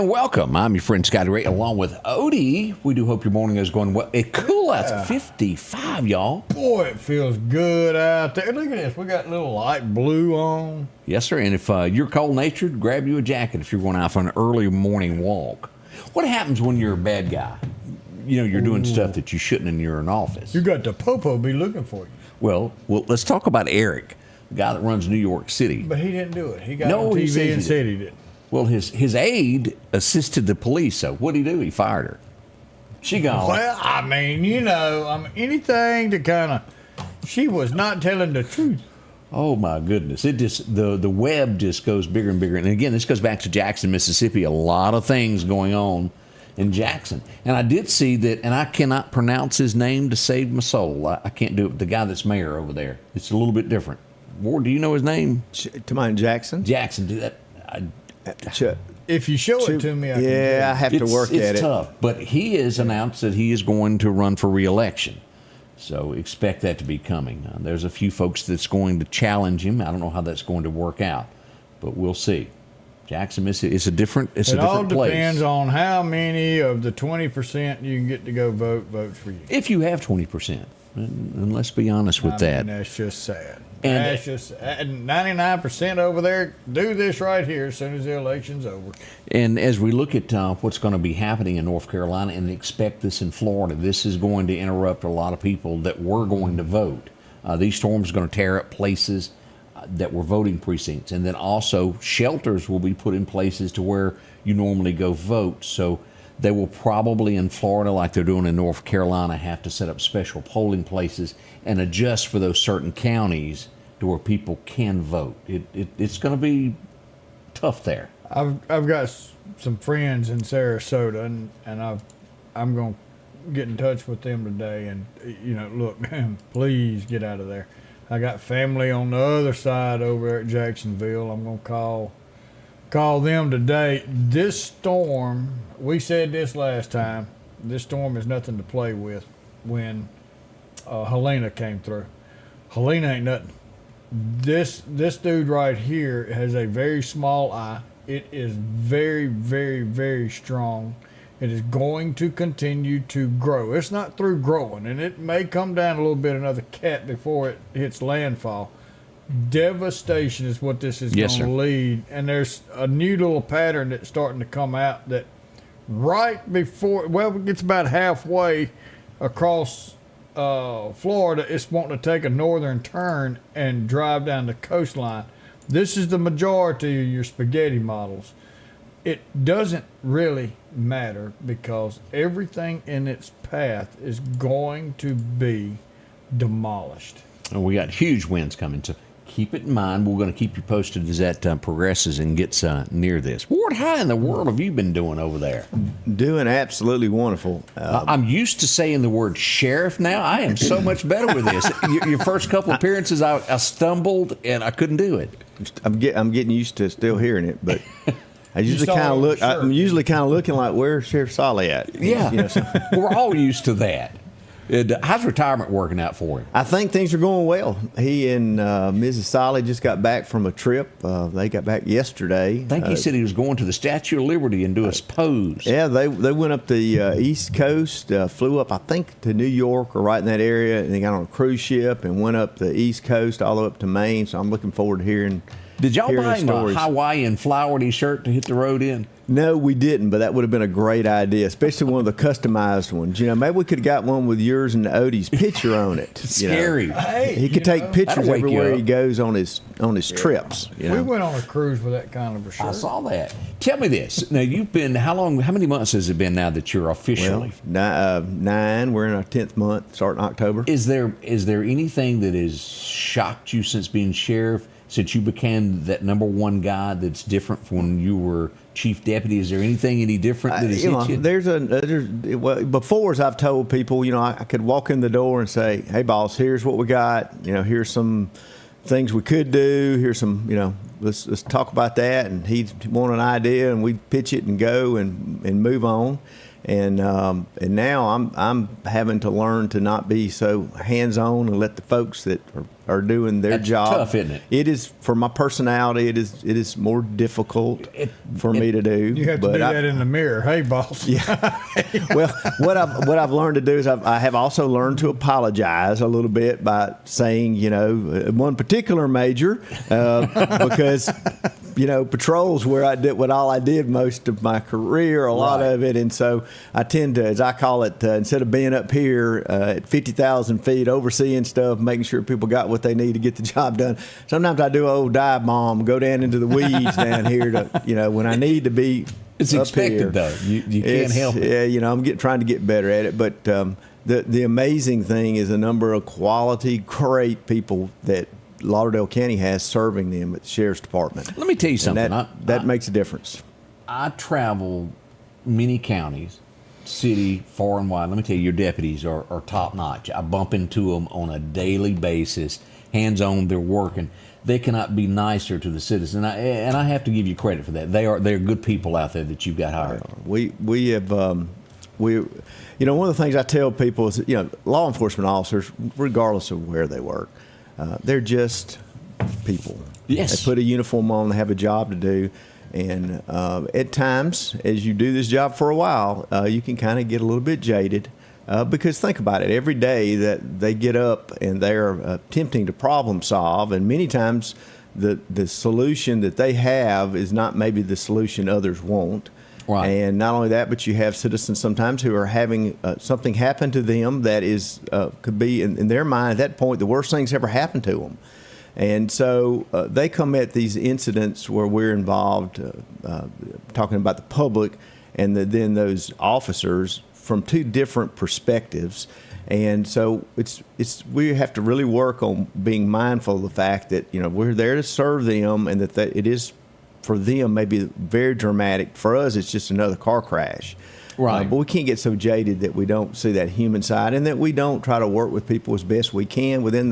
Welcome. I'm your friend Scotty Ray, along with Odie. We do hope your morning is going well. It's cool out, 55, y'all. Boy, it feels good out there. Look at this. We got a little light blue on. Yes, sir. And if you're cold-natured, grab you a jacket if you're going out for an early morning walk. What happens when you're a bad guy? You know, you're doing stuff that you shouldn't and you're in office. You got the popo be looking for you. Well, let's talk about Eric, the guy that runs New York City. But he didn't do it. He got on TV and said he did. Well, his aide assisted the police, so what did he do? He fired her. She gone. Well, I mean, anything to kind of, she was not telling the truth. Oh my goodness! It just the web just goes bigger and bigger. And again, this goes back to Jackson, Mississippi. A lot of things going on in Jackson, and I did see that. And I cannot pronounce his name to save my soul. I can't do it. The guy that's mayor over there. It's a little bit different. Ward, do you know his name? To mine, Jackson. Jackson. Do that. If you show it to me, I have to work at it. It's tough, but he has announced that he is going to run for re-election. So expect that to be coming. There's a few folks that's going to challenge him. I don't know how that's going to work out, but we'll see. Jackson, Mississippi, it's a different place. It all depends on how many of the 20% you can get to go votes for you. If you have 20%, and let's be honest with that. That's just sad. And that's just 99% over there do this right here as soon as the election's over. And as we look at what's going to be happening in North Carolina and expect this in Florida, this is going to interrupt a lot of people that were going to vote. These storms are going to tear up places that were voting precincts. And then also shelters will be put in places to where you normally go vote. So they will probably in Florida, like they're doing in North Carolina, have to set up special polling places and adjust for those certain counties to where people can vote. It's going to be tough there. I've got some friends in Sarasota, and I'm going to get in touch with them today. And look, please get out of there. I got family on the other side over there at Jacksonville. I'm going to call them today. This storm, we said this last time, this storm is nothing to play with. When Helena came through, Helena ain't nothing. This dude right here has a very small eye. It is very, very, very strong. It is going to continue to grow. It's not through growing, and it may come down a little bit another cat before it hits landfall. Devastation is what this is going to lead. And there's a new little pattern that's starting to come out that right before, it gets about halfway across Florida, it's wanting to take a northern turn and drive down the coastline. This is the majority of your spaghetti models. It doesn't really matter because everything in its path is going to be demolished. And we got huge winds coming, so keep it in mind. We're going to keep you posted as that progresses and gets near this. Ward, how in the world have you been doing over there? Doing absolutely wonderful. I'm used to saying the word sheriff now. I am so much better with this. Your first couple appearances, I stumbled and I couldn't do it. I'm getting used to still hearing it, but I usually kind of look. I'm usually kind of looking like, where's Sheriff Solly at? Yeah, we're all used to that. How's retirement working out for him? I think things are going well. He and Mrs. Solly just got back from a trip. They got back yesterday. I think he said he was going to the Statue of Liberty and do a pose. Yeah, they went up the East Coast, flew up, I think, to New York or right in that area, and they got on a cruise ship and went up the East Coast all the way up to Maine. So I'm looking forward to hearing. Did y'all buy him a Hawaiian flowery shirt to hit the road in? No, we didn't, but that would have been a great idea, especially one of the customized ones. Maybe we could have got one with yours and Odie's picture on it. Scary. Hey, He could take pictures That'll wake you everywhere up. he goes on his trips. We went on a cruise with that kind of a shirt. I saw that. Tell me this. Now, you've been, how many months has it been now that you're officially? Well, 9. We're in our 10th month, starting October. Is there anything that has shocked you since being sheriff, since you became that number one guy that's different from when you were chief deputy? Is there anything any different that has hit you? Before, as I've told people, I could walk in the door and say, "Hey, boss, here's what we got. Here's some things we could do. Here's some, let's talk about that." And he'd want an idea, and we'd pitch it and go and move on. And now I'm having to learn to not be so hands-on and let the folks that are doing their That's job. tough, isn't it? It is, for my personality. It is more difficult for me to do. You have to do that in the mirror. Hey, boss. Yeah. Well, what I've learned to do is I have also learned to apologize a little bit by saying, one particular major, because patrols where I did what all I did most of my career, a lot of it, and so I tend to, as I call it, instead of being up here at 50,000 feet overseeing stuff, making sure people got what they need to get the job done. Sometimes I do an old dive bomb, go down into the weeds down here to, when I need to be. It's up expected here. though. You can't help it. Yeah, I'm trying to get better at it, but the amazing thing is the number of quality, great people that Lauderdale County has serving them at the Sheriff's Department. Let me tell you something. That makes a difference. I travel many counties, city, far and wide. Let me tell you, your deputies are top notch. I bump into them on a daily basis, hands on. They're working. They cannot be nicer to the citizen, and I have to give you credit for that. They're good people out there that you've got hired. We have one of the things I tell people is law enforcement officers, regardless of where they work, they're just people. Yes. They put a uniform on, they have a job to do. And at times, as you do this job for a while, you can kind of get a little bit jaded. Because think about it, every day that they get up and they're attempting to problem solve, and many times the solution that they have is not maybe the solution others want. Right. And not only that, but you have citizens sometimes who are having something happen to them that is could be, in their mind at that point, the worst thing's ever happened to them. And so they come at these incidents where we're involved, talking about the public and then those officers from two different perspectives. And so we have to really work on being mindful of the fact that we're there to serve them, and that it is for them maybe very dramatic. For us, it's just another car crash. Right. But we can't get so jaded that we don't see that human side, and that we don't try to work with people as best we can within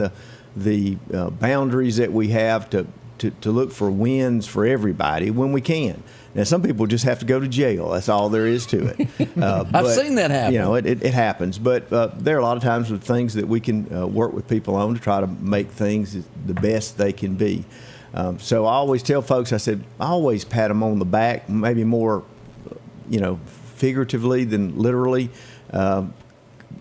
the boundaries that we have to look for wins for everybody when we can. Now, some people just have to go to jail. That's all there is to it. I've seen that happen. It happens. But there are a lot of times with things that we can work with people on to try to make things the best they can be. So I always tell folks, I said, I always pat them on the back, maybe more, figuratively than literally.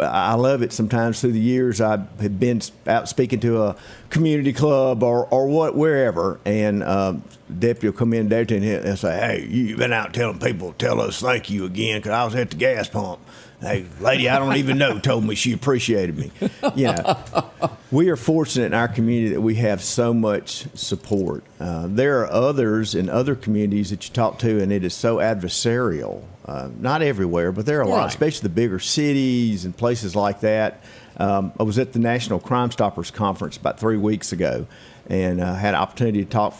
I love it sometimes through the years. I have been out speaking to a community club or wherever, and deputy will come in there and say, "Hey, you've been out telling people, tell us thank you again, because I was at the gas pump. Hey, lady I don't even know told me she appreciated me." We are fortunate in our community that we have so much support. There are others in other communities that you talk to, and it is so adversarial. Not everywhere, but there are a lot, especially the bigger cities and places like that. I was at the National Crime Stoppers Conference about 3 weeks ago, and had an opportunity to talk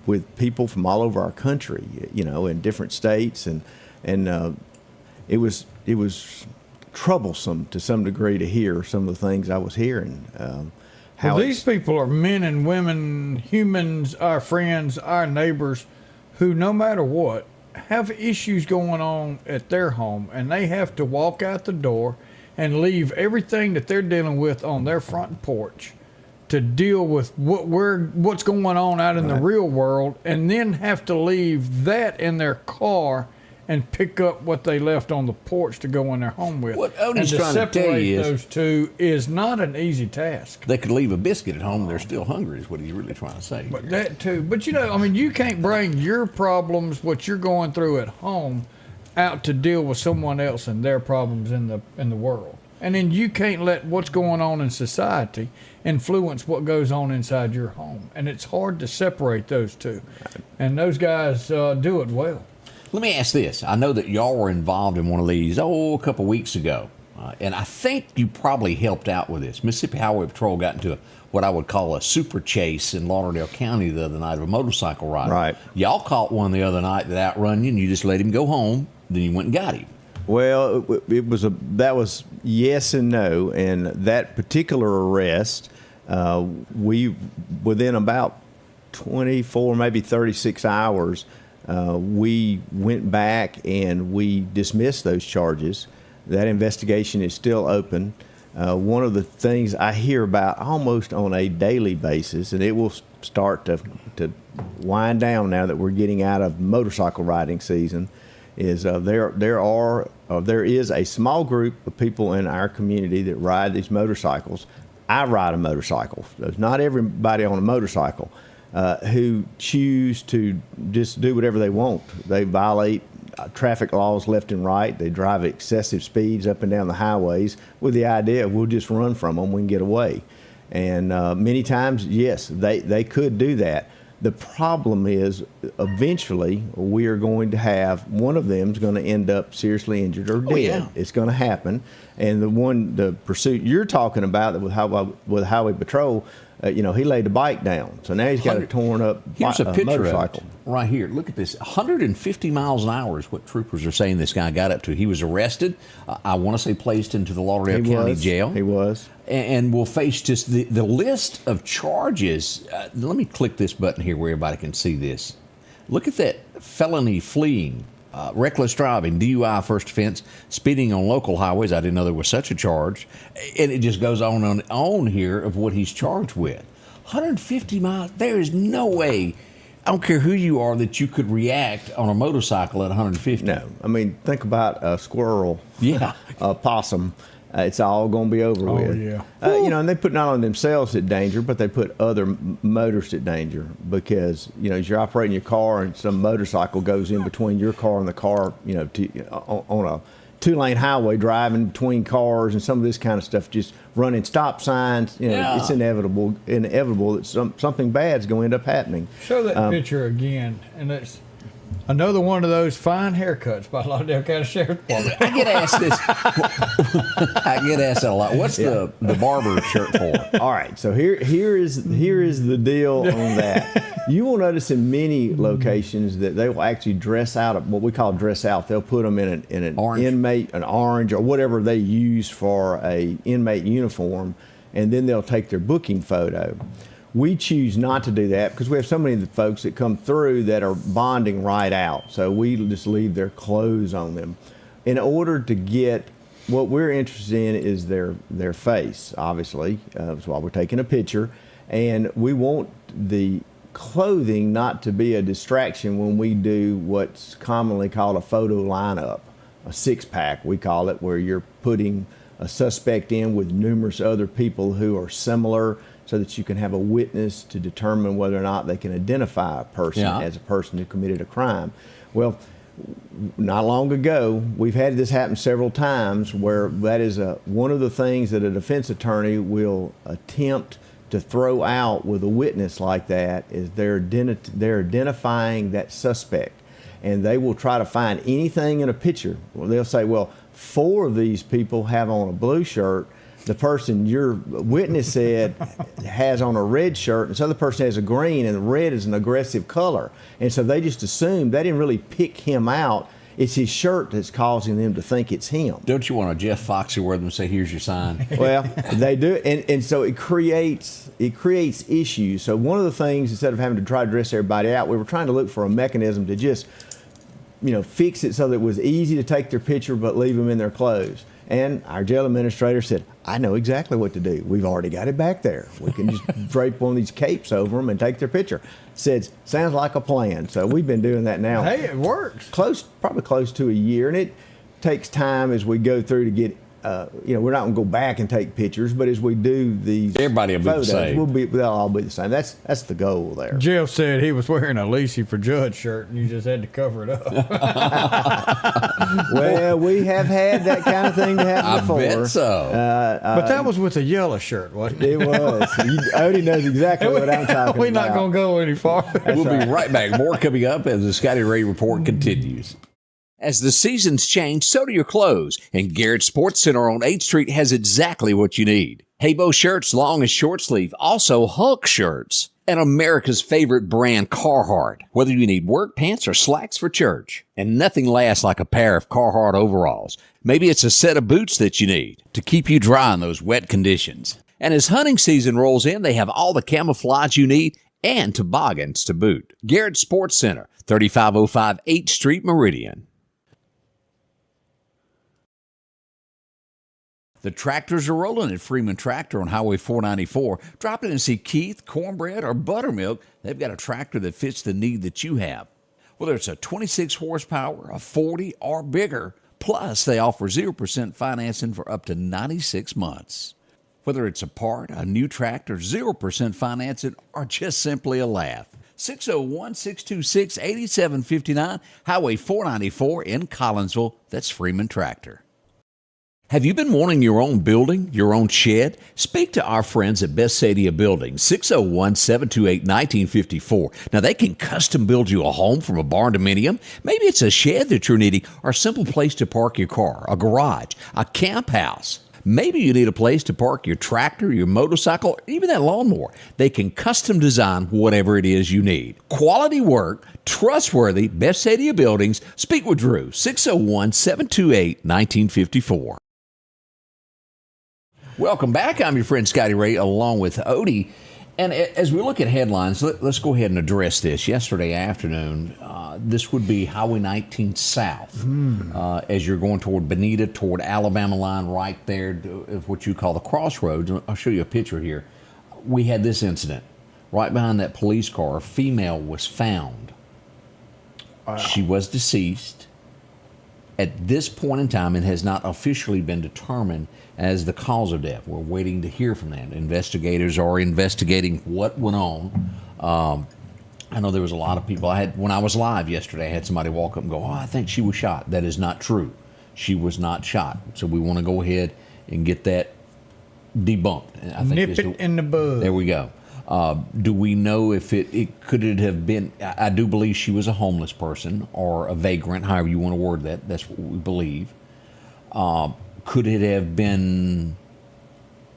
with people from all over our country, in different states, and it was troublesome to some degree to hear some of the things I was hearing. These people are men and women, humans, our friends, our neighbors, who no matter what have issues going on at their home, and they have to walk out the door and leave everything that they're dealing with on their front porch to deal with what's going on out in the real world, and then have to leave that in their car and pick up what they left on the porch to go in their home with. What and Odie's to trying to tell separate you is those two is not an easy task. they could leave a biscuit at home and they're still hungry is what he's really trying to say. But that too. But you know, I mean, you can't bring your problems, what you're going through at home, out to deal with someone else and their problems in the world. And then you can't let what's going on in society influence what goes on inside your home. And it's hard to separate those two. And those guys do it well. Let me ask this. I know that y'all were involved in one of these, a couple weeks ago. And I think you probably helped out with this. Mississippi Highway Patrol got into what I would call a super chase in Lauderdale County the other night of a motorcycle rider. Right. Y'all caught one the other night that outrun you and you just let him go home. Then you went and got him. Well, that was yes and no, and that particular arrest, we within about 24, maybe 36 hours, we went back and we dismissed those charges. That investigation is still open. One of the things I hear about almost on a daily basis, and it will start to wind down now that we're getting out of motorcycle riding season, is there is a small group of people in our community that ride these motorcycles. I ride a motorcycle. There's not everybody on a motorcycle who choose to just do whatever they want. They violate traffic laws left and right. They drive excessive speeds up and down the highways with the idea of we'll just run from them, we can get away. And many times, yes, they could do that. The problem is eventually we are going to have one of them is going to end up seriously injured or dead. Yeah. It's going to happen. And the pursuit you're talking about with Highway Patrol, he laid the bike down. So now he's got a torn up Here's a picture motorcycle. of it right here. Look at this. 150 miles an hour is what troopers are saying this guy got up to. He was arrested. I want to say placed into the Lauderdale County Jail. He was. And will face just the list of charges. Let me click this button here where everybody can see this. Look at that: felony fleeing, reckless driving, DUI first offense, speeding on local highways. I didn't know there was such a charge. And it just goes on and on here of what he's charged with. 150 miles. There is no way, I don't care who you are, that you could react on a motorcycle at 150. No. I mean, think about a squirrel, Yeah. a possum. It's all going to be over with. Yeah. And they put not only themselves at danger, but they put other motorists at danger because, as you're operating your car and some motorcycle goes in between your car and the car, on a two-lane highway driving between cars and some of this kind of stuff, just running stop signs, it's inevitable that something bad's going to end up happening. Show that picture again, and it's another one of those fine haircuts by Lauderdale County Sheriff Department. I get asked this. I get asked that a lot. What's the barber shirt for? All right, so here is the deal on that. You will notice in many locations that they will actually dress out what we call dress out. They'll put them in an Orange. inmate, an orange, or whatever they use for a inmate uniform, and then they'll take their booking photo. We choose not to do that because we have so many of the folks that come through that are bonding right out. So we just leave their clothes on them. In order to get what we're interested in is their face, obviously. That's why we're taking a picture. And we want the clothing not to be a distraction when we do what's commonly called a photo lineup, a six-pack we call it, where you're putting a suspect in with numerous other people who are similar, so that you can have a witness to determine whether or not they can identify a person as a person who committed a crime. Well, not long ago, we've had this happen several times where that is one of the things that a defense attorney will attempt to throw out with a witness like that is they're identifying that suspect. And they will try to find anything in a picture. Well, they'll say, well, 4 of these people have on a blue shirt. The person your witness said has on a red shirt, and this other person has a green, and the red is an aggressive color. And so they just assume they didn't really pick him out. It's his shirt that's causing them to think it's him. Don't you want a Jeff Foxy where them say, here's your sign? Well, they do, and so it creates issues. So one of the things, instead of having to try to dress everybody out, we were trying to look for a mechanism to just fix it so that it was easy to take their picture but leave them in their clothes. And our jail administrator said, I know exactly what to do. We've already got it back there. We can just drape one of these capes over them and take their picture. Said, sounds like a plan. So we've been doing that now. Hey, it works. Probably close to a year. And it takes time as we go through to get, we're not going to go back and take pictures, but as we do these Everybody will be the photos, same. they'll all be the same. That's the goal there. Jeff said he was wearing a Lacey for Judge shirt, and you just had to cover it up. Well, we have had that kind of thing to happen before. I bet so. But that was with a yellow shirt, wasn't it? It was. Odie knows exactly what I'm talking about. We're not going to go any farther. We'll be right back. More coming up as the Scotty Ray Report continues. As the seasons change, so do your clothes. And Garrett Sports Center on 8th Street has exactly what you need. Habo shirts, long and short sleeve. Also Hulk shirts. And America's favorite brand, Carhartt. Whether you need work pants or slacks for church. And nothing lasts like a pair of Carhartt overalls. Maybe it's a set of boots that you need to keep you dry in those wet conditions. And as hunting season rolls in, they have all the camouflage you need and toboggans to boot. Garrett Sports Center, 3505 8th Street, Meridian. The tractors are rolling at Freeman Tractor on Highway 494. Drop in and see Keith, Cornbread, or Buttermilk. They've got a tractor that fits the need that you have. Whether it's a 26 horsepower, a 40, or bigger. Plus, they offer 0% financing for up to 96 months. Whether it's a part, a new tractor, 0% financing, or just simply a laugh. 601-626-8759, Highway 494 in Collinsville. That's Freeman Tractor. Have you been wanting your own building, your own shed? Speak to our friends at Best Sadia Building, 601-728-1954. Now, they can custom build you a home from a barn dominium. Maybe it's a shed that you're needing or a simple place to park your car, a garage, a camp house. Maybe you need a place to park your tractor, your motorcycle, or even that lawnmower. They can custom design whatever it is you need. Quality work, trustworthy, Best Sadia Buildings. Speak with Drew, 601-728-1954. Welcome back. I'm your friend Scotty Ray along with Odie. And as we look at headlines, let's go ahead and address this. Yesterday afternoon, this would be Highway 19 South as you're going toward Bonita, toward Alabama line right there of what you call the crossroads. I'll show you a picture here. We had this incident. Right behind that police car, a female was found. Wow. She was deceased. At this point in time, it has not officially been determined as the cause of death. We're waiting to hear from that. Investigators are investigating what went on. I know there was a lot of people. When I was live yesterday, I had somebody walk up and go, I think she was shot. That is not true. She was not shot. So we want to go ahead and get that debunked. I think Nip it in the bud. There we go. Do we know if could it have been? I do believe she was a homeless person or a vagrant, however you want to word that. That's what we believe. Could it have been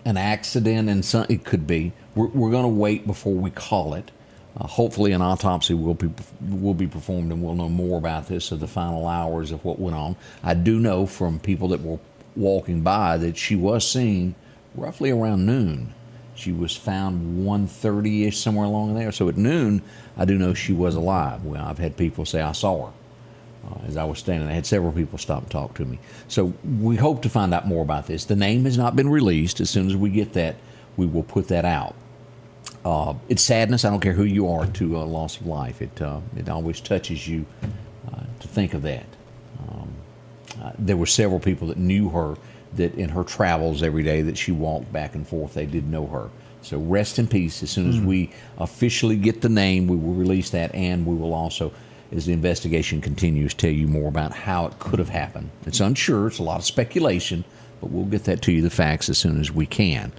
an accident? And it could be. We're going to wait before we call it. Hopefully, an autopsy will be performed, and we'll know more about this of the final hours of what went on. I do know from people that were walking by that she was seen roughly around noon. She was found 1:30-ish, somewhere along there. So at noon, I do know she was alive. Well, I've had people say I saw her as I was standing. I had several people stop and talk to me. So we hope to find out more about this. The name has not been released. As soon as we get that, we will put that out. It's sadness. I don't care who you are to a loss of life. It always touches you to think of that. There were several people that knew her, that in her travels every day that she walked back and forth, they did know her. So rest in peace. As soon as we officially get the name, we will release that, and we will also, as the investigation continues, tell you more about how it could have happened. It's unsure. It's a lot of speculation, but we'll get that to you, the facts, as soon as we can.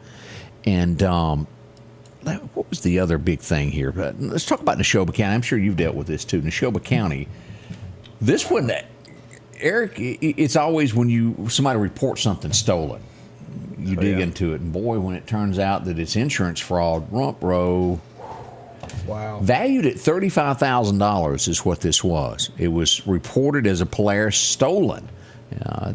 And what was the other big thing here? But let's talk about Neshoba County. I'm sure you've dealt with this too. Neshoba County. This one, Eric, it's always when somebody reports something stolen, you dig into it, and boy, when it turns out that it's insurance fraud, rump row. Wow. Valued at $35,000 is what this was. It was reported as a Polaris stolen.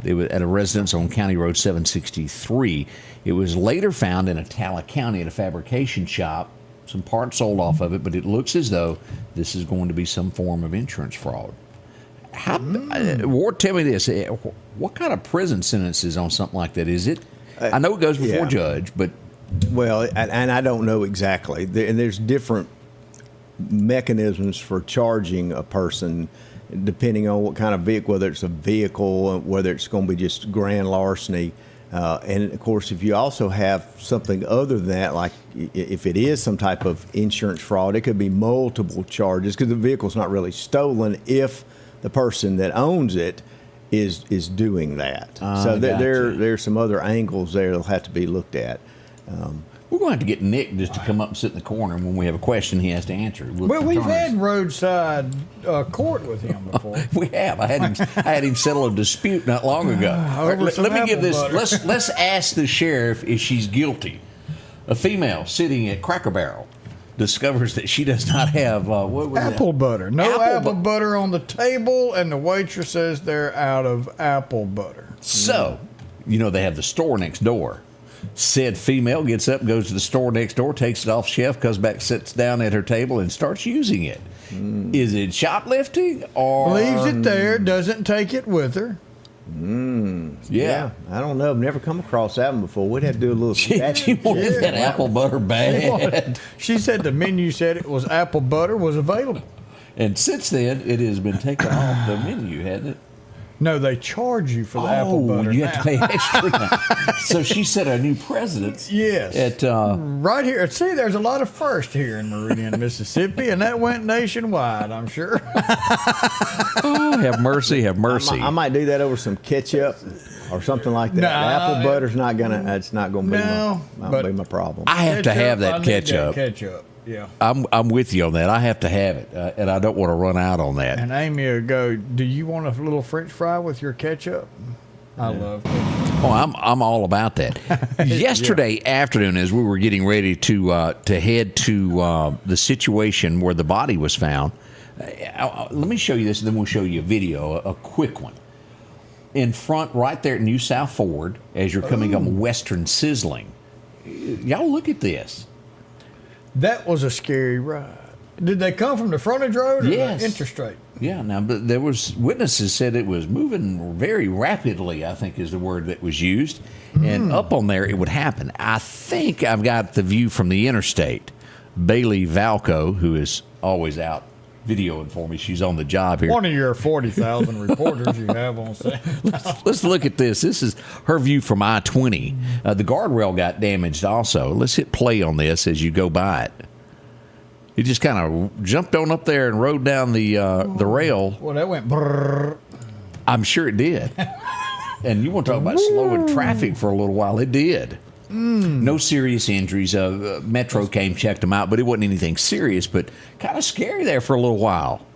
It was at a residence on County Road 763. It was later found in Atala County at a fabrication shop. Some parts sold off of it, but it looks as though this is going to be some form of insurance fraud. Ward, tell me this: what kind of prison sentence is on something like that? Is it? I know it goes before yeah. judge, but Well, and I don't know exactly. And there's different mechanisms for charging a person depending on what kind of vehicle, whether it's a vehicle, whether it's going to be just grand larceny. And of course, if you also have something other than that, like if it is some type of insurance fraud, it could be multiple charges because the vehicle's not really stolen if the person that owns it is doing that. So there's some other angles there that'll have to be looked at. we're going to have to get Nick just to come up and sit in the corner, and when we have a question, he has to answer it. Well, we've had roadside court with him before. We have. I had him settle a dispute not long ago. Let me give this. Let's ask the sheriff if she's guilty. A female sitting at Cracker Barrel discovers that she does not have what was apple that? butter. No apple butter on the table, and the waitress says they're out of apple butter. So, you know, they have the store next door. Said female gets up, goes to the store next door, takes it off shelf, comes back, sits down at her table, and starts using it. Is it shoplifting or leaves it there? Doesn't take it with her. Yeah. I don't know. I've never come across that one before. We'd have to do a little. She wanted that apple butter bad. She said the menu said it was apple butter was available. And since then, it has been taken off the menu, hasn't it? No, they charge you for the apple butter. You now. have to pay extra now. So she set a new precedent. Yes. At Right here. See, there's a lot of first here in Meridian, Mississippi, and that went nationwide, I'm sure. oh, have mercy, have mercy. I might do that over some ketchup or something like that. Nah, apple butter's not gonna. That's not gonna be be my problem. I have to have that I need ketchup. that ketchup. Yeah. I'm with you on that. I have to have it, and I don't want to run out on that. And Amy will go, do you want a little French fry with your ketchup? I love ketchup. Oh, I'm all about that. Yesterday afternoon, as we were getting ready to head to the situation where the body was found, let me show you this, and then we'll show you a video, a quick one. In front, right there at New South Ford, as you're coming on Western Sizzling. Y'all look at this. That was a scary ride. Did they come from the frontage road or Yes. the interstate? Yeah, now, but there was witnesses said it was moving very rapidly, I think is the word that was used. And up on there, it would happen. I think I've got the view from the interstate. Bailey Valco, who is always out videoing for me, she's on the job here. One of your 40,000 reporters you have on set. Let's look at this. This is her view from I-20. The guardrail got damaged also. Let's hit play on this as you go by it. It just kind of jumped on up there and rode down the rail. Well, that went brrrr. I'm sure it did. And you want to talk about slowing traffic for a little while. It did. No serious injuries. Metro came, checked them out, but it wasn't anything serious, but kind of scary there for a little while.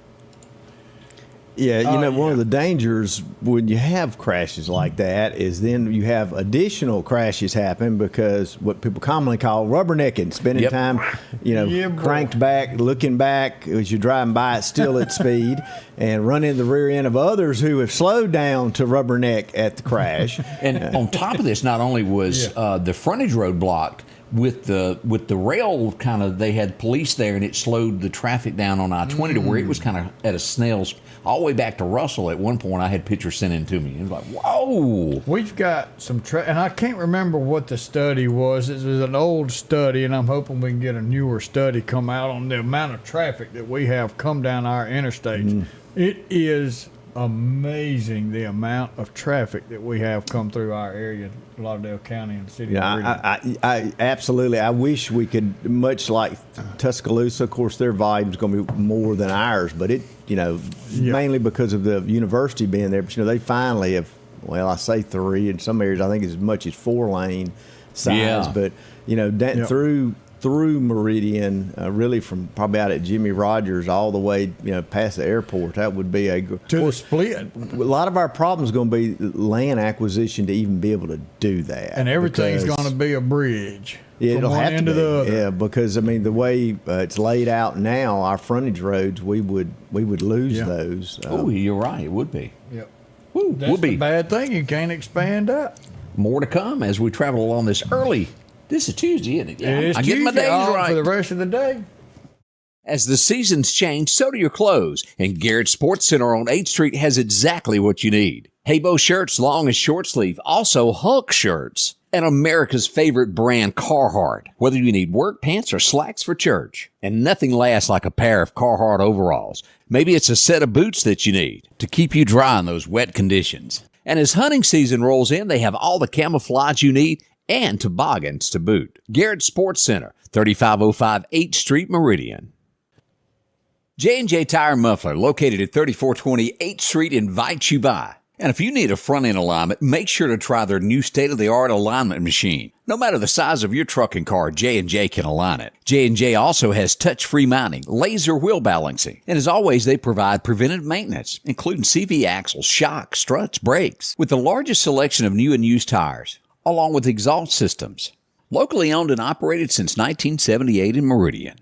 Yeah, you know, one of the dangers when you have crashes like that is then you have additional crashes happen because what people commonly call rubbernecking, spending time, you know, cranked back, looking back as you're driving by it still at speed and running the rear end of others who have slowed down to rubberneck at the crash. And on top of this, not only was the frontage road blocked, with the rail kind of, they had police there and it slowed the traffic down on I-20 to where it was kind of at a snail's all the way back to Russell. At one point I had pictures sent in to me. It was like, whoa. We've got some, and I can't remember what the study was. It was an old study, and I'm hoping we can get a newer study come out on the amount of traffic that we have come down our interstates. It is amazing the amount of traffic that we have come through our area, Lauderdale County and the city of Meridian. I absolutely. I wish we could, much like Tuscaloosa. Of course, their volume is going to be more than ours, but it, you know, mainly because of the university being there. But you know, they finally have. Well, I say 3 in some areas. I think as much as 4-lane size. Yeah. But you know, that through Meridian, really from probably out at Jimmy Rogers all the way, you know, past the airport. That would be a good. To the split. A lot of our problems going to be land acquisition to even be able to do that. And everything's going to be a bridge. Yeah, from it'll one have end to to be. the other. Yeah, because I mean the way it's laid out now, our frontage roads, we would lose those. Oh, you're right. It would be. Yep. Woo, That's would the be. bad thing. You can't expand up. More to come as we travel along this early. This is Tuesday, isn't it? Yeah, It is I'm getting my Tuesday days on right. for the rest of the day. As the seasons change, so do your clothes, and Garrett Sports Center on 8th Street has exactly what you need. Habo shirts, long and short sleeve, also Hulk shirts, and America's favorite brand, Carhartt. Whether you need work pants or slacks for church, and nothing lasts like a pair of Carhartt overalls. Maybe it's a set of boots that you need to keep you dry in those wet conditions. And as hunting season rolls in, they have all the camouflage you need and toboggans to boot. Garrett Sports Center, 3505 8th Street, Meridian. J&J Tire and Muffler, located at 3420 8th Street, invites you by. And if you need a front-end alignment, make sure to try their new state-of-the-art alignment machine. No matter the size of your truck and car, J&J can align it. J&J also has touch-free mounting, laser wheel balancing, and as always, they provide preventive maintenance, including CV axles, shocks, struts, brakes, with the largest selection of new and used tires, along with exhaust systems. Locally owned and operated since 1978 in Meridian.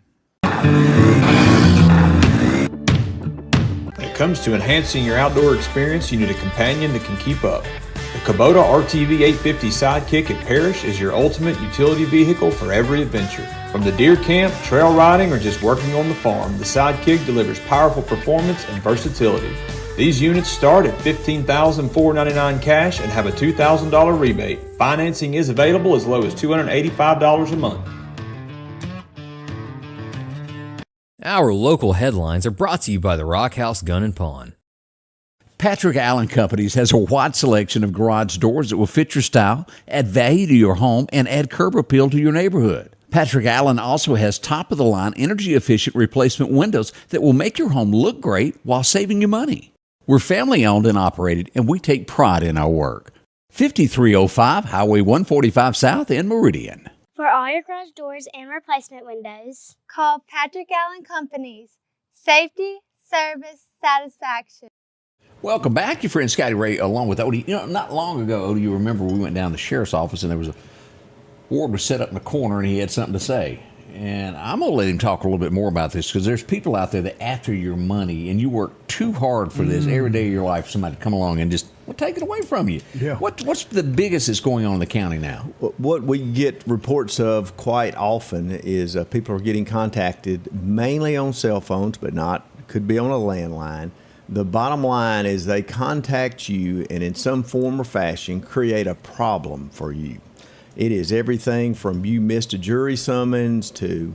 When it comes to enhancing your outdoor experience, you need a companion that can keep up. The Kubota RTV 850 Sidekick at Parrish is your ultimate utility vehicle for every adventure. From the deer camp, trail riding, or just working on the farm, the Sidekick delivers powerful performance and versatility. These units start at $15,499 cash and have a $2,000 rebate. Financing is available as low as $285 a month. Our local headlines are brought to you by the Rock House Gun and Pawn. Patrick Allen Companies has a wide selection of garage doors that will fit your style, add value to your home, and add curb appeal to your neighborhood. Patrick Allen also has top-of-the-line, energy-efficient replacement windows that will make your home look great while saving you money. We're family-owned and operated, and we take pride in our work. 5305 Highway 145 South in Meridian. For all your garage doors and replacement windows, call Patrick Allen Companies. Safety, service, satisfaction. Welcome back, your friend Scotty Ray, along with Odie. You know, not long ago, Odie, you remember we went down to the sheriff's office and there was a Ward was set up in the corner and he had something to say. And I'm going to let him talk a little bit more about this because there's people out there that after your money and you work too hard for this every day of your life, somebody come along and just take it away from you. Yeah. What's the biggest that's going on in the county now? What we get reports of quite often is people are getting contacted mainly on cell phones, but could be on a landline. The bottom line is they contact you and in some form or fashion create a problem for you. It is everything from you missed a jury summons to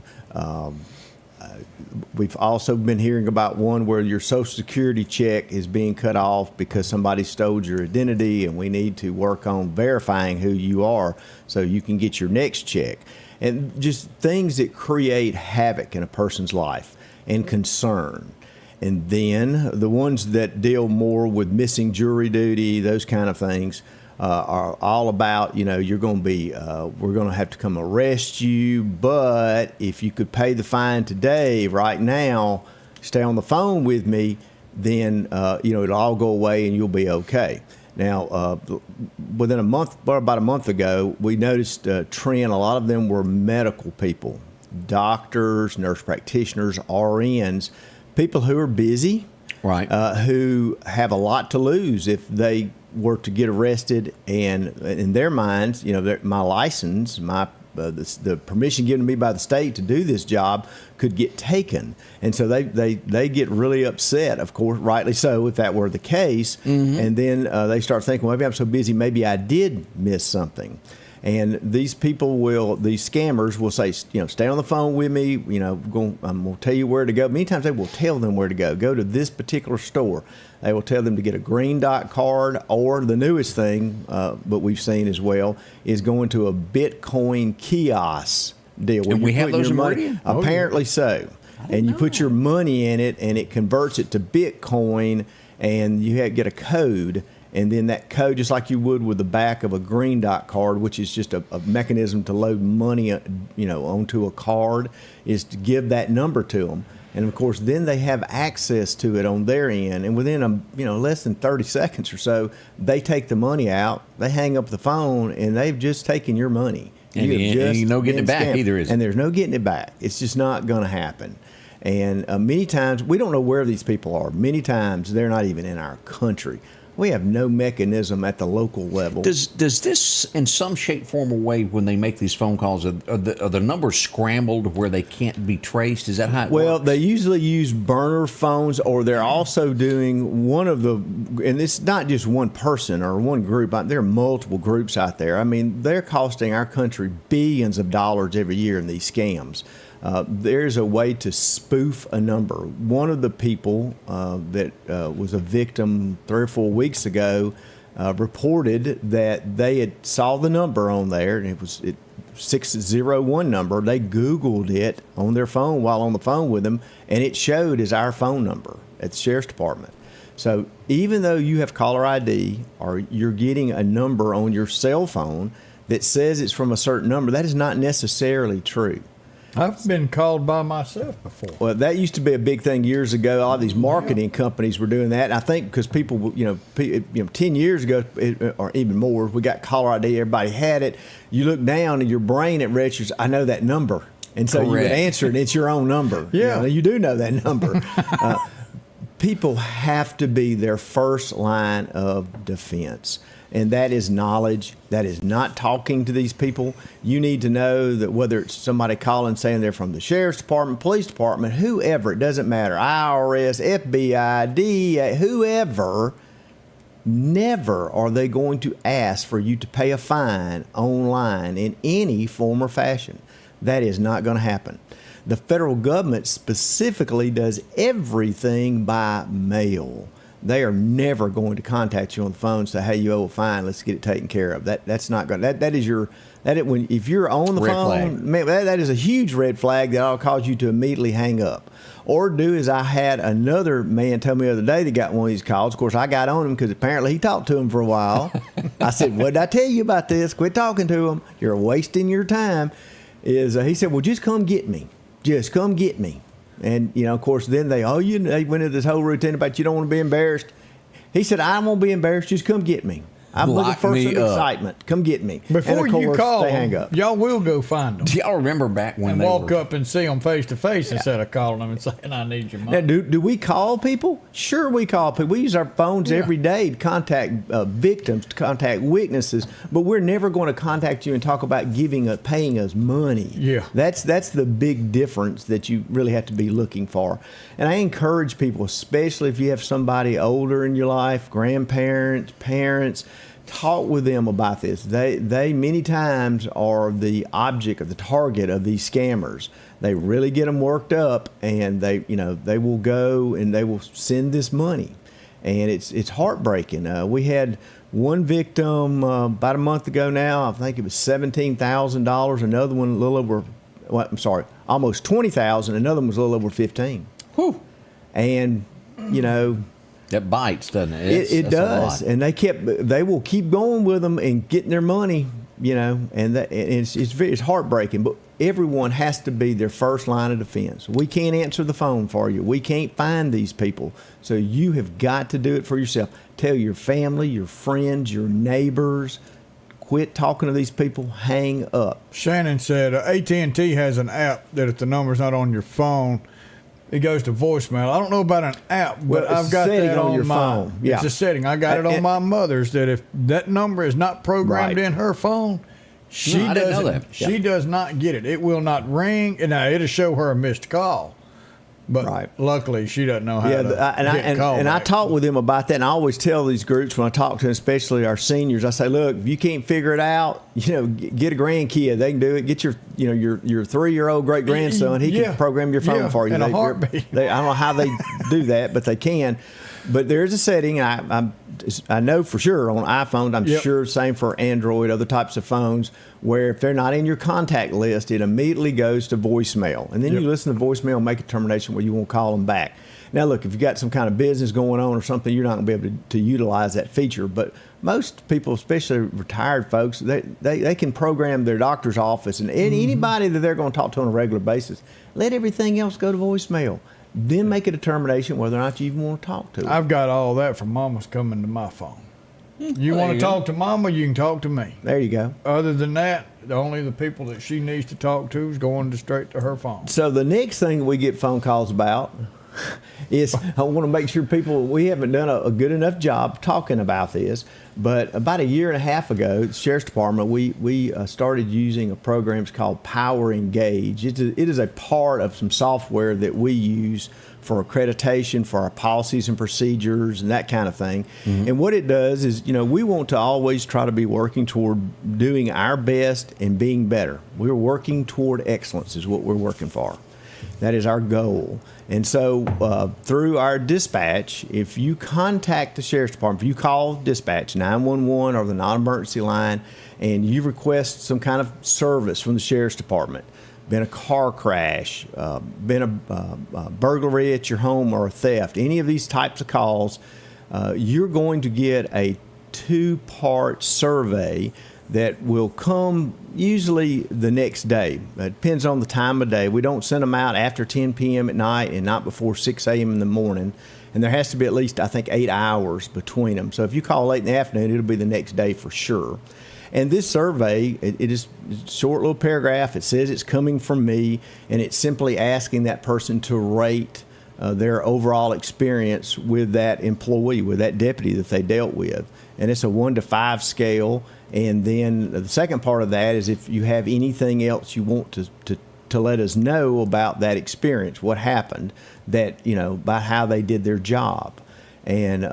we've also been hearing about one where your Social Security check is being cut off because somebody stole your identity and we need to work on verifying who you are so you can get your next check. And just things that create havoc in a person's life and concern. And then the ones that deal more with missing jury duty, those kind of things, are all about, you're going to be, we're going to have to come arrest you, but if you could pay the fine today, right now, stay on the phone with me, then, it'll all go away and you'll be okay. Now, within about a month ago, we noticed a trend. A lot of them were medical people, doctors, nurse practitioners, RNs, people who are busy, right? Who have a lot to lose if they were to get arrested, and in their minds, my license, the permission given to me by the state to do this job could get taken, and so they get really upset. Of course, rightly so, if that were the case, and then they start thinking, well, maybe I'm so busy, maybe I did miss something. And these scammers will say, stay on the phone with me. I'm going to tell you where to go. Many times they will tell them where to go. Go to this particular store. They will tell them to get a green dot card, or the newest thing, but we've seen as well, is going to a Bitcoin kiosk deal. And we have those in Meridian? Apparently so. And you put your money in it, and it converts it to Bitcoin, and you get a code. And then that code, just like you would with the back of a green dot card, which is just a mechanism to load money, onto a card, is to give that number to them. And of course, then they have access to it on their end. And within less than 30 seconds or so, they take the money out, they hang up the phone, and they've just taken your money. And you no getting it back either, is it? And there's no getting it back. It's just not going to happen. And many times, we don't know where these people are. Many times, they're not even in our country. We have no mechanism at the local level. Does this, in some shape, form, or way, when they make these phone calls, are the numbers scrambled where they can't be traced? Is that how it Well, works? they usually use burner phones, or they're also doing one of the, and it's not just one person or one group. There are multiple groups out there. I mean, they're costing our country billions of dollars every year in these scams. There's a way to spoof a number. One of the people that was a victim 3 or 4 weeks ago reported that they had saw the number on there, and it was 601 number. They Googled it on their phone while on the phone with them, and it showed as our phone number at the sheriff's department. So even though you have caller ID or you're getting a number on your cell phone that says it's from a certain number, that is not necessarily true. I've been called by myself before. Well, that used to be a big thing years ago. A lot of these marketing companies were doing that. And I think because people, 10 years ago or even more, we got caller ID. Everybody had it. You look down and your brain it registers, I know that number. And so you would Correct. answer and it's your own number. Yeah. You do know that number. People have to be their first line of defense. And that is knowledge. That is not talking to these people. You need to know that whether it's somebody calling saying they're from the sheriff's department, police department, whoever, it doesn't matter, IRS, FBI, DEA, whoever, never are they going to ask for you to pay a fine online in any form or fashion. That is not going to happen. The federal government specifically does everything by mail. They are never going to contact you on the phone and say, "Hey, you owe a fine. Let's get it taken care of." That's not going. If you're on the Red phone, flag. man, that is a huge red flag that'll cause you to immediately hang up. Or do as I had another man tell me the other day that got one of these calls. Of course, I got on him because apparently he talked to him for a while. I said, "What did I tell you about this? Quit talking to him. You're wasting your time." He said, "Well, just come get me. Just come get me." And, of course, then they went into this whole routine about you don't want to be embarrassed. He said, "I won't be embarrassed. Just come get me. I'm looking Lock for me some up." excitement. Come get me." Before and of you course, call they hang them, up. y'all will go find them Do y'all remember back when and they walk were, up and see them face to face instead of calling them and saying, "I need your money." Now, do we call people? Sure, we call people. We use our phones every day to contact victims, to contact witnesses, but we're never going to contact you and talk about paying us money. Yeah. That's the big difference that you really have to be looking for. And I encourage people, especially if you have somebody older in your life, grandparents, parents, talk with them about this. They many times are the object or the target of these scammers. They really get them worked up, and they will go and they will send this money, and it's heartbreaking. We had one victim about a month ago now. I think it was $17,000. Another one a little over. Well, I'm sorry, almost $20,000. Another one was a little over 15. Whew. And That bites, doesn't it? it That's a does, lot. and they will keep going with them and getting their money, and it's heartbreaking. But everyone has to be their first line of defense. We can't answer the phone for you. We can't find these people, so you have got to do it for yourself. Tell your family, your friends, your neighbors. Quit talking to these people. Hang up. Shannon said AT&T has an app that if the number's not on your phone, it goes to voicemail. I don't know about an app, but Well, it's I've a got setting that on on your my phone. Yeah. It's a setting. I got it on And- my mother's that if that number is not programmed Right. in her phone, she No, I didn't know doesn't. that. She does not get it. It will not ring, and now it'll show her a missed call. But Right. luckily, she doesn't know how to get called and I back. talk with them about that, and I always tell these groups when I talk to them, especially our seniors, I say, look, if you can't figure it out, get a grandkid. They can do it. Get your 3-year-old great grandson. He Yeah. can program your phone Yeah, for you. in a heartbeat. I don't know how they do that, but they can. But there's a setting. I know for sure on iPhone. I'm Yep. sure same for Android, other types of phones, where if they're not in your contact list, it immediately goes to voicemail, and then Yep. you listen to voicemail and make a determination where you want to call them back. Now, look, if you've got some kind of business going on or something, you're not going to be able to utilize that feature. But most people, especially retired folks, they can program their doctor's office and anybody that they're going to talk to on a regular basis. Let everything else go to voicemail. Then make a determination whether or not you even want to talk to them. I've got all that from Mama's coming to my phone. You There want you to go. talk to Mama, you can talk to me. There you go. Other than that, only the people that she needs to talk to is going straight to her phone. So the next thing we get phone calls about is I want to make sure we haven't done a good enough job talking about this. But about a year and a half ago, the Sheriff's Department, we started using a program called Power Engage. It is a part of some software that we use for accreditation for our policies and procedures and that kind of thing. And what it does is, we want to always try to be working toward doing our best and being better. We're working toward excellence is what we're working for. That is our goal. And so through our dispatch, if you contact the Sheriff's Department, if you call dispatch 911 or the non-emergency line and you request some kind of service from the Sheriff's Department, been a car crash, been a burglary at your home or a theft, any of these types of calls, you're going to get a 2-part survey that will come usually the next day. It depends on the time of day. We don't send them out after 10 p.m. at night and not before 6 a.m. in the morning. And there has to be at least, I think, 8 hours between them. So if you call late in the afternoon, it'll be the next day for sure. And this survey, it is a short little paragraph. It says it's coming from me, and it's simply asking that person to rate their overall experience with that employee, with that deputy that they dealt with. And it's a 1 to 5 scale. And then the second part of that is if you have anything else you want to let us know about that experience, what happened, that, about how they did their job. And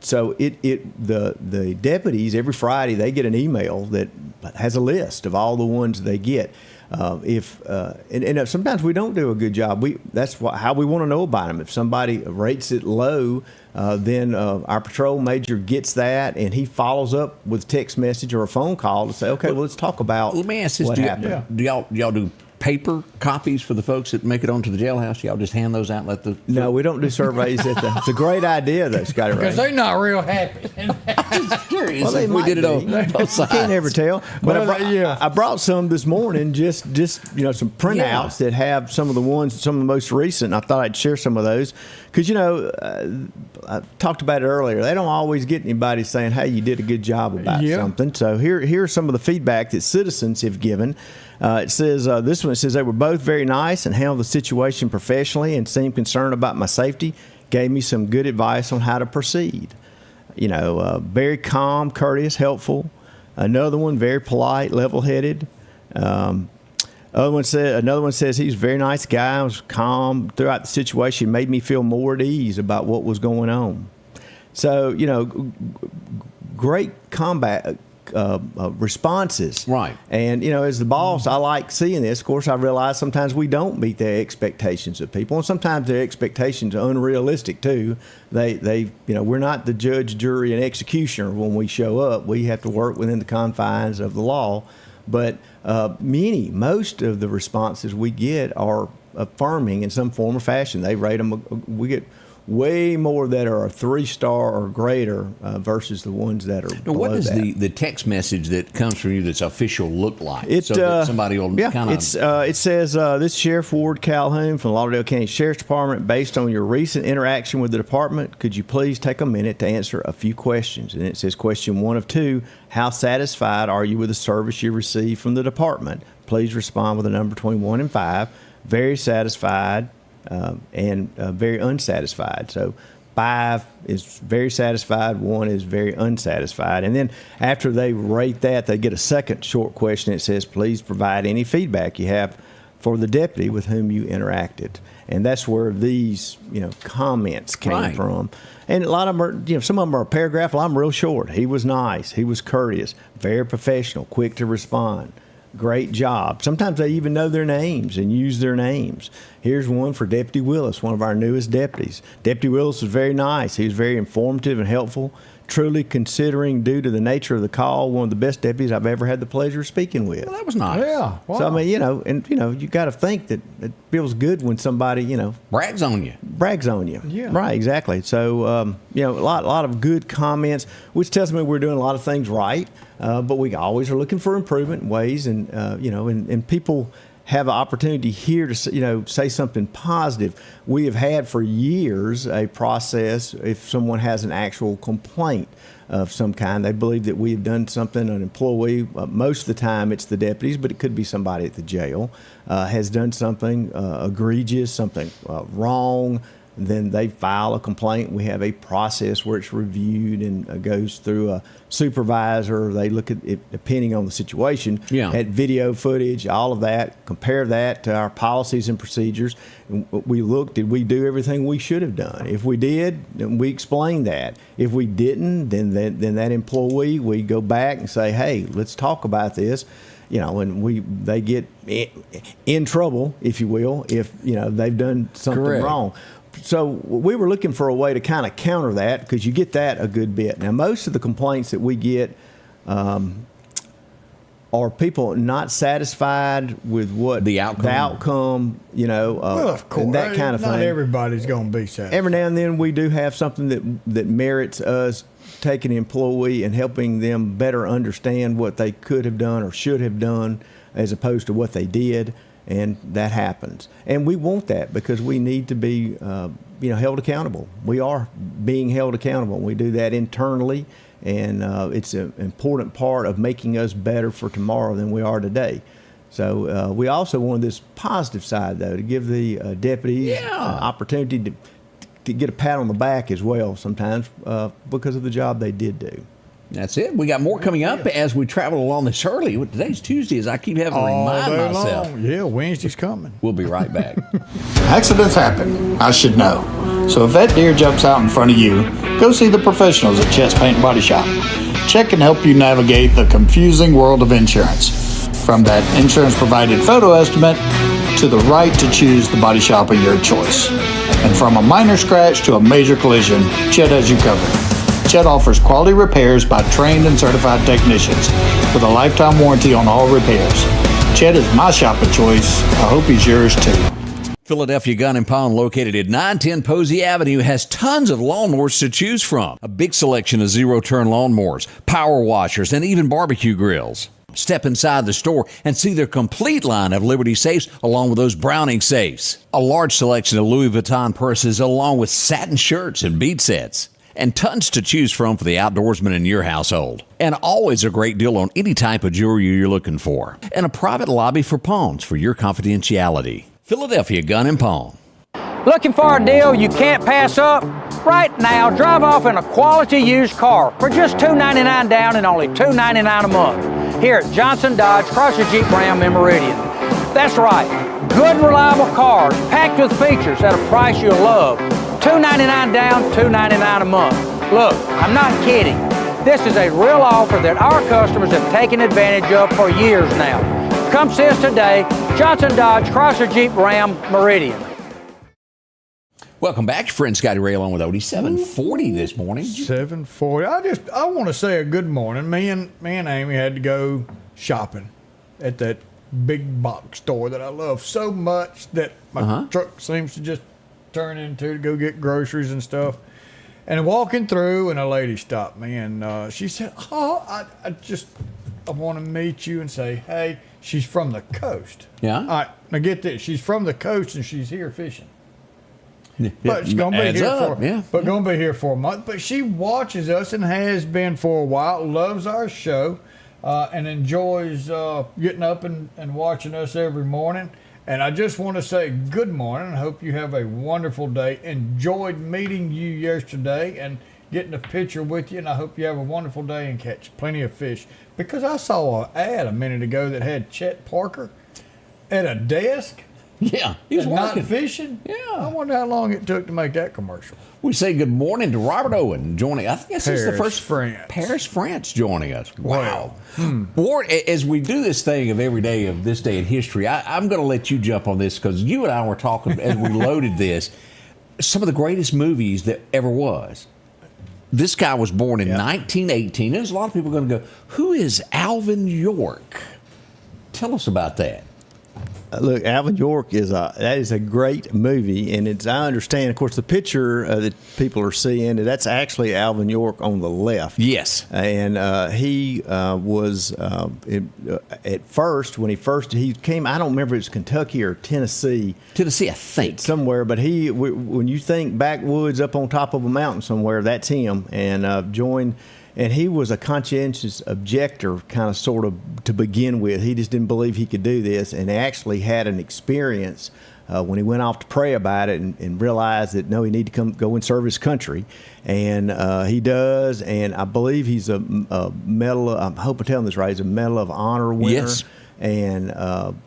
so the deputies, every Friday, they get an email that has a list of all the ones they get. And sometimes we don't do a good job. That's how we want to know about them. If somebody rates it low, then our patrol major gets that, and he follows up with a text message or a phone call to say, okay, well, let's talk about Let me ask this: what do happened. y'all do paper copies for the folks that make it onto the jailhouse? Y'all just hand those out and let the... No, we don't do surveys it's a great idea, though, Scotty Ray. Because they're not real happy. I'm just curious Well, they if we might did it on be. both sides. Can't never tell. But Well, I brought some this morning, just some printouts that have some of the most recent. I thought I'd share some of those because I talked about it earlier. They don't always get anybody saying, "Hey, you did a good job about something." So here's some of the feedback that citizens have given. It says this one. It says they were both very nice and handled the situation professionally and seemed concerned about my safety. Gave me some good advice on how to proceed. Very calm, courteous, helpful. Another one, very polite, level-headed. Another one says he's a very nice guy. Was calm throughout the situation. Made me feel more at ease about what was going on. So great combat responses. Right. And as the boss, I like seeing this. Of course, I realize sometimes we don't meet the expectations of people, and sometimes their expectations are unrealistic too. We're not the judge, jury, and executioner when we show up. We have to work within the confines of the law. But most of the responses we get are affirming in some form or fashion. They rate them. We get way more that are a 3-star or greater versus the ones that are below What does that. the text message that comes from you that's official look like? It, so that somebody will kind of... it says, this Sheriff Ward Calhoun from the Lauderdale County Sheriff's Department, based on your recent interaction with the department, could you please take a minute to answer a few questions? And it says question 1 of 2, how satisfied are you with the service you received from the department? Please respond with a number between 1 and 5. Very satisfied. And very unsatisfied. So 5 is very satisfied, 1 is very unsatisfied. And then after they rate that, they get a second short question. It says, please provide any feedback you have for the deputy with whom you interacted. And that's where these, comments came from. And a lot of them are, some of them are a paragraph. A lot of them are real short. He was nice. He was courteous, very professional, quick to respond. Great job. Sometimes they even know their names and use their names. Here's one for Deputy Willis, one of our newest deputies. Deputy Willis was very nice. He was very informative and helpful. Truly considering, due to the nature of the call, one of the best deputies I've ever had the pleasure of speaking with. Well, that was nice. Yeah. Wow. So, you got to think that it feels good when somebody, Brags on you. brags on you. Yeah. Right, exactly. So, a lot of good comments, which tells me we're doing a lot of things right, but we always are looking for improvement ways, and, and people have an opportunity here to, say something positive. We have had for years a process if someone has an actual complaint of some kind. They believe that we have done something, an employee, most of the time it's the deputies, but it could be somebody at the jail, has done something egregious, something wrong, then they file a complaint. We have a process where it's reviewed and goes through a supervisor. They look at it depending on the situation, at video footage, all of that, compare that to our policies and procedures. We look, did we do everything we should have done? If we did, then we explain that. If we didn't, then that employee, we go back and say, hey, let's talk about this. And they get in trouble, if you will, if they've done something wrong. So we were looking for a way to kind of counter that, because you get that a good bit. Now, most of the complaints that we get are people not satisfied with what the outcome, well, of course, and that kind of thing. Not everybody's going to be satisfied. Every now and then we do have something that merits us taking an employee and helping them better understand what they could have done or should have done as opposed to what they did. And that happens. And we want that because we need to be, held accountable. We are being held accountable. We do that internally, and it's an important part of making us better for tomorrow than we are today. So we also wanted this positive side, though, to give the deputies opportunity to get a pat on the back as well sometimes because of the job they did do. That's it. We got more coming up as we travel along this early. Today's Tuesday, as I keep having to remind myself. Long. Yeah, Wednesday's coming. We'll be right back. Accidents happen. I should know. So if that deer jumps out in front of you, go see the professionals at Chet's Paint and Body Shop. Chet can help you navigate the confusing world of insurance. From that insurance-provided photo estimate to the right to choose the body shop of your choice. And from a minor scratch to a major collision, Chet has you covered. Chet offers quality repairs by trained and certified technicians with a lifetime warranty on all repairs. Chet is my shop of choice. I hope he's yours too. Philadelphia Gun and Pawn, located at 910 Posey Avenue, has tons of lawnmowers to choose from. A big selection of zero-turn lawnmowers, power washers, and even barbecue grills. Step inside the store and see their complete line of Liberty safes along with those Browning safes. A large selection of Louis Vuitton purses along with satin shirts and bead sets. And tons to choose from for the outdoorsman in your household. And always a great deal on any type of jewelry you're looking for. And a private lobby for pawns for your confidentiality. Philadelphia Gun and Pawn. Looking for a deal you can't pass up? Right now, drive off in a quality used car for just $299 down and only $299 a month here at Johnson Dodge Chrysler Jeep Ram in Meridian. That's right, good reliable cars packed with features at a price you'll love. $299 down, $299 a month. Look, I'm not kidding. This is a real offer that our customers have taken advantage of for years now. Come see us today, Johnson Dodge Chrysler Jeep Ram Meridian. Welcome back, friend Scotty Ray along with Odie. 740 this morning. 740. I want to say a good morning. Me and Amy had to go shopping at that big box store that I love so much that my truck seems to just turn into to go get groceries and stuff. And walking through, and a lady stopped me, and she said, I want to meet you and say, hey, she's from the coast. Yeah. All right, now get this. She's from the coast, and she's here fishing. But she's gonna be here gonna be here for a month. But she watches us and has been for a while. Loves our show, and enjoys getting up and watching us every morning. And I just want to say good morning. I hope you have a wonderful day. Enjoyed meeting you yesterday and getting a picture with you. And I hope you have a wonderful day and catch plenty of fish. Because I saw an ad a minute ago that had Chet Parker at a desk. Yeah, he was working. Not fishing. Yeah. I wonder how long it took to make that commercial. We say good morning to Robert Owen joining. I think this is the first France. Paris, France joining us. Wow. Wow. Ward, as we do this thing of every day of this day in history, I'm going to let you jump on this because you and I were talking as we loaded this. Some of the greatest movies that ever was. This guy was born in 1918. There's a lot of people going to go, who is Alvin York? Tell us about that. Look, Alvin York is a great movie, and I understand, of course, the picture that people are seeing, that's actually Alvin York on the left. Yes. And he was, at first, when he came, I don't remember if it was Kentucky or Tennessee. Tennessee, I think. Somewhere, but when you think backwoods up on top of a mountain somewhere, that's him, and joined. And he was a conscientious objector, kind of sort of to begin with. He just didn't believe he could do this, and actually had an experience when he went off to pray about it and realized that no, he needed to go and serve his country, and he does. And I believe he's a medal. I hope I'm telling this right. He's a Medal of Honor winner. Yes. And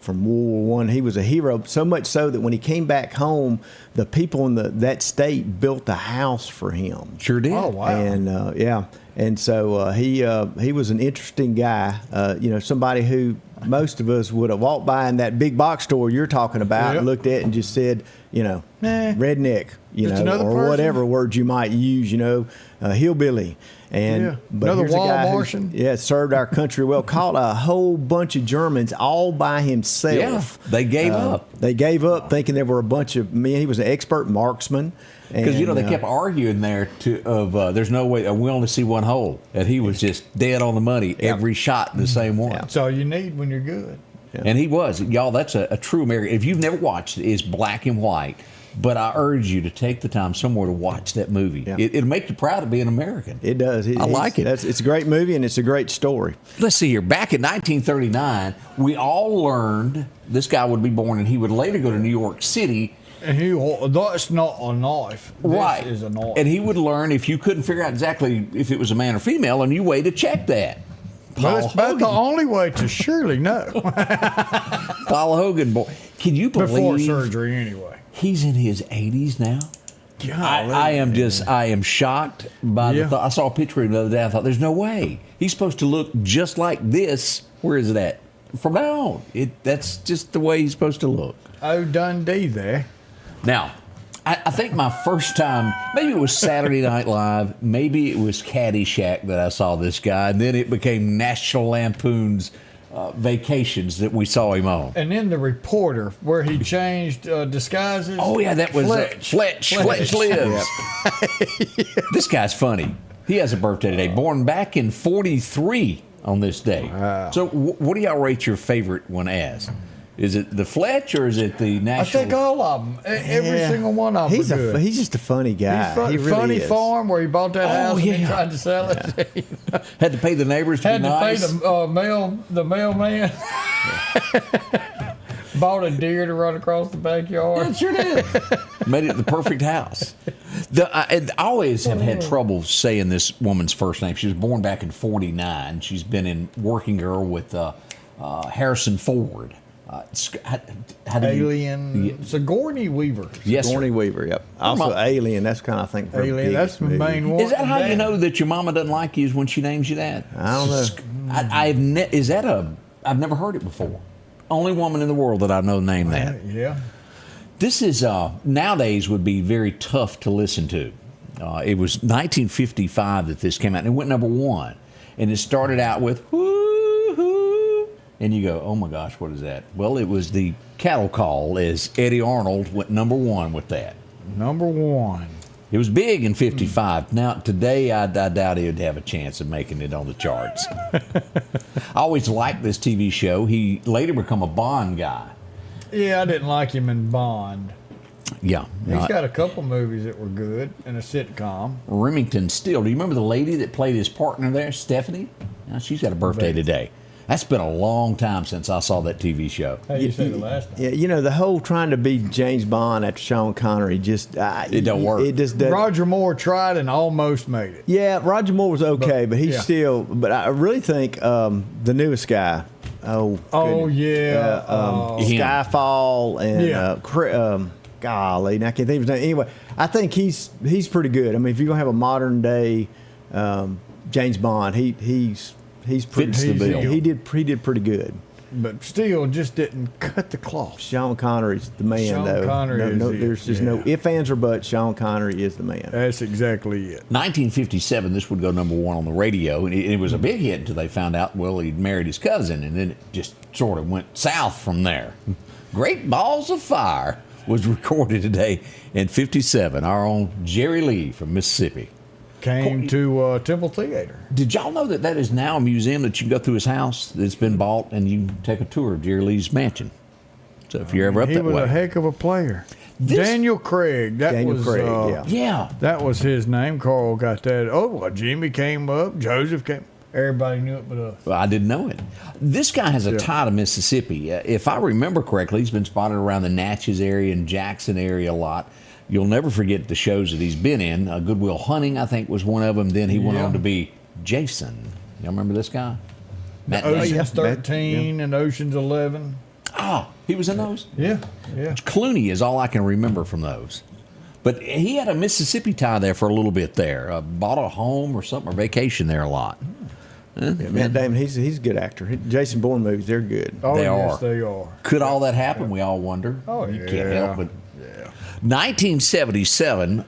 from World War I, he was a hero. So much so that when he came back home, the people in that state built a house for him. Sure did. Oh, wow. And yeah, and so he was an interesting guy. Somebody who most of us would have walked by in that big box store you're talking about, and looked at it and just said, redneck, another or person. whatever word you might use, hillbilly. And but Another here's a wall guy who, Martian. served our country well. Caught a whole bunch of Germans all by himself. Yeah, they gave up. They gave up, thinking there were a bunch of men. He was an expert marksman. Because they kept arguing there there's no way we only see one hole, and he was just dead on the money every shot the same one. That's all you need when you're good. And he was, y'all. That's a true American. If you've never watched it, it's black and white. But I urge you to take the time somewhere to watch that movie. Yeah. It'll make you proud to be an American. It does. I like it. It's a great movie, and it's a great story. Let's see here. Back in 1939, we all learned this guy would be born, and he would later go to New York City. And that's not a knife. Right. This is a knife. And he would learn if you couldn't figure out exactly if it was a man or female, a new way to check that. Well, it's about the only way to surely know. Paul Hogan, boy. Can you believe? Before surgery, anyway. He's in his 80s now. I am shocked by the thought. I saw a picture of him the other day. I thought, there's no way. He's supposed to look just like this. Where is it at? From now on. That's just the way he's supposed to look. Oh, Dundee there. Now, I think my first time, maybe it was Saturday Night Live, maybe it was Caddyshack that I saw this guy, and then it became National Lampoon's Vacations that we saw him on. And then the Reporter, where he changed disguises. Oh, yeah, that was Fletch. Fletch lives. This guy's funny. He has a birthday today, born back in 43 on this day. Wow. So what do y'all rate your favorite one as? Is it the Fletch or is it the National? I think all of them. Every single one of them. He's just a funny guy. He's He really funny is. farm where he bought that house and he yeah. tried to sell it. Had to pay the neighbors to Had be to nice. pay the mailman. Bought a deer to run across the backyard. It sure did. Made it the perfect house. I always have had trouble saying this woman's first name. She was born back in 49. She's been in Working Girl with Harrison Ford. How do Alien. Sigourney Weaver. Yes, Sigourney Weaver, yep. Also, Alien. That's kind of, I think, her Alien. biggest That's the movie. main one. Is that how you know that your mama doesn't like you? Is when she names you that? I don't know. I've never heard it before. Only woman in the world that I know named that. Yeah. This is nowadays would be very tough to listen to. It was 1955 that this came out, and it went number one. And it started out with woo-hoo, and you go, oh my gosh, what is that? Well, it was the cattle call, as Eddie Arnold went number one with that. Number one. It was big in 55. Now, today, I doubt he would have a chance of making it on the charts. I always liked this TV show. He later became a Bond guy. Yeah, I didn't like him in Bond. Yeah. He's got a couple movies that were good and a sitcom. Remington Steele. Do you remember the lady that played his partner there, Stephanie? Now, she's got a birthday today. That's been a long time since I saw that TV show. How you say the last time? Yeah, the whole trying to be James Bond after Sean Connery just it don't work. It just doesn't. Roger Moore tried and almost made it. Yeah, Roger Moore was okay, but he's yeah. still. But I really think the newest guy. Oh goodness. yeah, Skyfall and Yeah. golly, now I can't think of his name. Anyway, I think he's pretty good. I mean, if you're gonna have a modern day James Bond, he's pretty. Fits the bill. He did pretty good. but still just didn't cut the cloth. Sean Connery's the man, Sean though. Connery is it, there's just no ifs, ands, or buts. Sean Connery is the man. That's exactly it. 1957, this would go number one on the radio, and it was a big hit until they found out, well, he'd married his cousin, and then it just sort of went south from there. Great Balls of Fire was recorded today in 57. Our own Jerry Lee from Mississippi. Came to Temple Theater. Did y'all know that is now a museum that you can go through his house that's been bought, and you can take a tour of Jerry Lee's mansion? So if you're ever up that way. He was a heck of a player. Daniel Craig. Daniel Craig, yeah. That was his name. Carl got that. Oh, well, Jimmy came up. Joseph came. Everybody knew it but us. Well, I didn't know it. This guy has a tie to Mississippi. If I remember correctly, he's been spotted around the Natchez area and Jackson area a lot. You'll never forget the shows that he's been in. Goodwill Hunting, I think, was one of them. Then he went on to be Jason. Y'all remember this guy? Matt Damon. Ocean's 13 and Ocean's 11. Oh, he was in those? Yeah. Clooney is all I can remember from those. But he had a Mississippi tie there for a little bit there. Bought a home or something, or vacation there a lot. Matt Damon, he's a good actor. Jason Bourne movies, they're good. Oh, They yes, are. they are. Could all that happen? We all wonder. Oh, You yeah. can't help it. Yeah. 1977.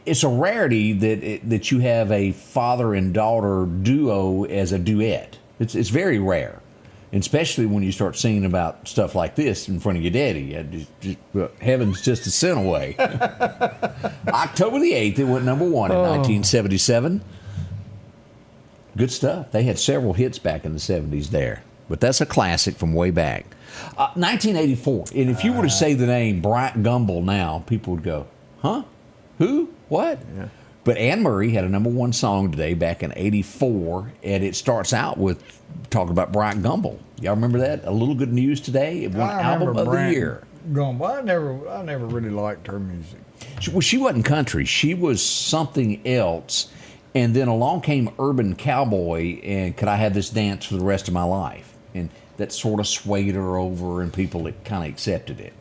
It's a rarity that you have a father and daughter duo as a duet. It's very rare, and especially when you start singing about stuff like this in front of your daddy. Heaven's just a sin away. October the 8th, it went number one in 1977. Good stuff. They had several hits back in the 70s there, but that's a classic from way back. 1984, and if you were to say the name Bryant Gumbel now, people would go, huh? Who? What? Yeah. But Anne Murray had a number one song today back in 84, and it starts out with talking about Bryant Gumbel. Y'all remember that? A Little Good News Today. It won Album of the Year. Gumbel. I never really liked her music. She wasn't country. She was something else. And then along came Urban Cowboy and Could I Have This Dance for the Rest of My Life? And that sort of swayed her over, and people kind of accepted it.